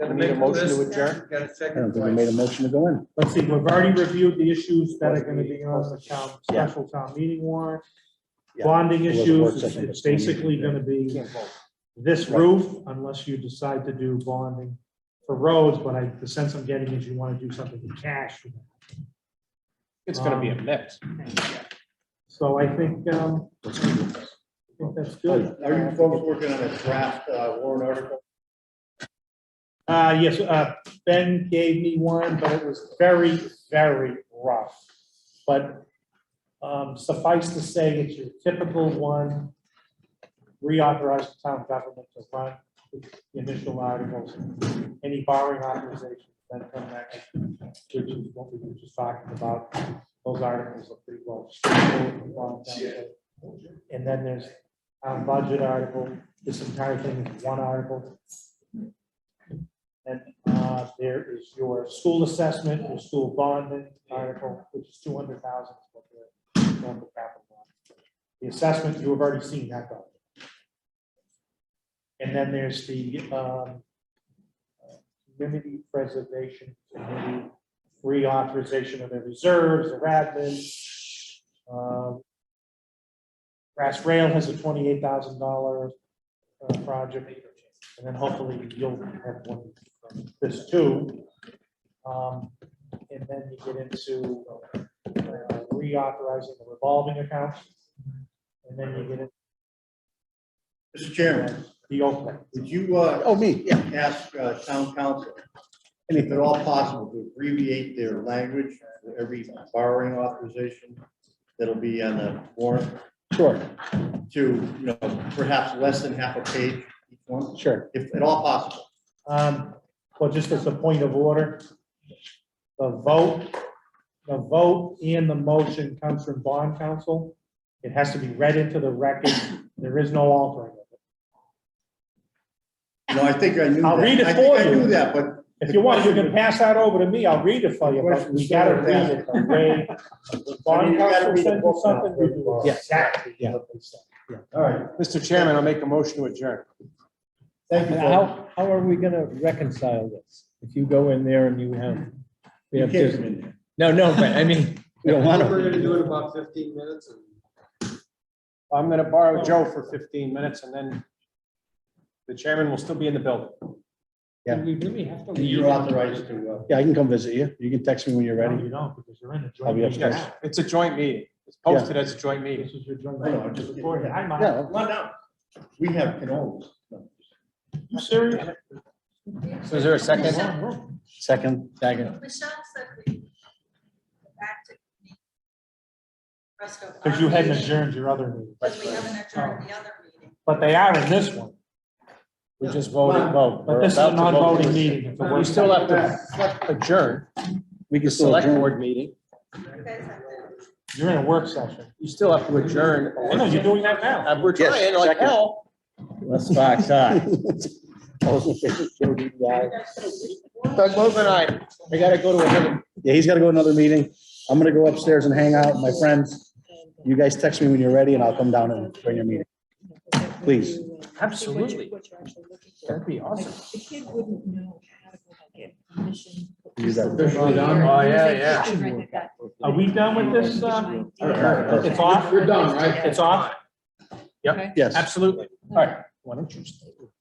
Gotta We need a make motion to list. adjourn? Gotta I check don't it think we made a twice. motion to go in. Let's see, we've already reviewed the issues that are gonna be on the town, Yeah. special town meeting warrant. Yeah. Bonding It was a issues, work session, it's but basically gonna be Can't vote. this Right. roof, unless you decide to do bonding for roads, but the sense I'm getting is you wanna do something with cash. It's gonna be a mix. So I think that's good. Are you folks working on a draft warrant article? Yes, Ben gave me one, but it was very, very rough. But suffice to say, it's your typical one. Reauthorize the town government to run the initial articles, any borrowing authorization, then come back, which is what we were just talking about. Those articles are pretty well. And then there's budget article. This entire thing is one article. And there is your school assessment, your school bonding article, which is 200,000. The assessment, you have already seen that document. And then there's the community preservation committee, reauthorization of their reserves, their admin. Grass Rail has a $28,000 project, and then hopefully you'll have one from this too. And then you get into reauthorizing the revolving accounts. And then you get into Mr. Chairman, the Oakland. would you Oh, me, yeah. ask town council, and if at all possible, to abbreviate their language for every borrowing authorization that'll be on the warrant Sure, to, perhaps less than half a page each one, sure. if at all possible. Well, just as a point of order, the vote and the motion comes from bond counsel. It has to be read into the record. There is no altering of it. No, I think I knew that. I'll read it I think for I you. knew that, but If you want, you can pass that over to me. I'll read it for you, but we gotta read it the way. the Bond you gotta counsel read the sends you book now. something, you do Yeah. exactly Yeah. what they say. all right. Mr. Chairman, I'll make a motion to adjourn. Thank you. folks. How are we gonna reconcile this? If you go in there and you have. we You have can't just- come in there. No, but I mean, We don't want We're to. gonna do it in about 15 minutes and. I'm gonna borrow Joe for 15 minutes and then the chairman will still be in the building. Yeah. Do we really have to? And you're authorized to, Yeah, I can come visit you. You can text me when you're No, ready. you don't, because you're in a I'll joint be meeting. upstairs. Yes, it's a joint meeting. It's posted as a joint meeting. This is your joint I know, meeting. just- It's recorded. Hi, Mike. Yeah, come on down. We have cannolis. You serious? So is there a second? second. second, Michelle said we go back to. rest of Because our you hadn't meeting, adjourned your other meeting, Because we haven't adjourned the other meeting. but they are in this one. We just voted, well. But we're this is about a to vote. non-voting meeting. It's a We work still have session. to adjourn We the can still select adjourn. board meeting. You guys have to. You're in a work session. You still have to adjourn. I know, you're doing that now. We're Yes, trying like second. hell. let's Fox eye. Doug Mogul and I gotta go to another. Yeah, he's got to go to another meeting. I'm gonna go upstairs and hang out with my friends. You guys text me when you're ready and I'll come down and join your meeting. Please. Absolutely. That'd be awesome. The kid wouldn't know how to go about getting permission. You got it. Officially done? Oh, yeah. Are we done with this? It's off? We're done, right? It's off? Yes. Absolutely. All right. Why don't you stay?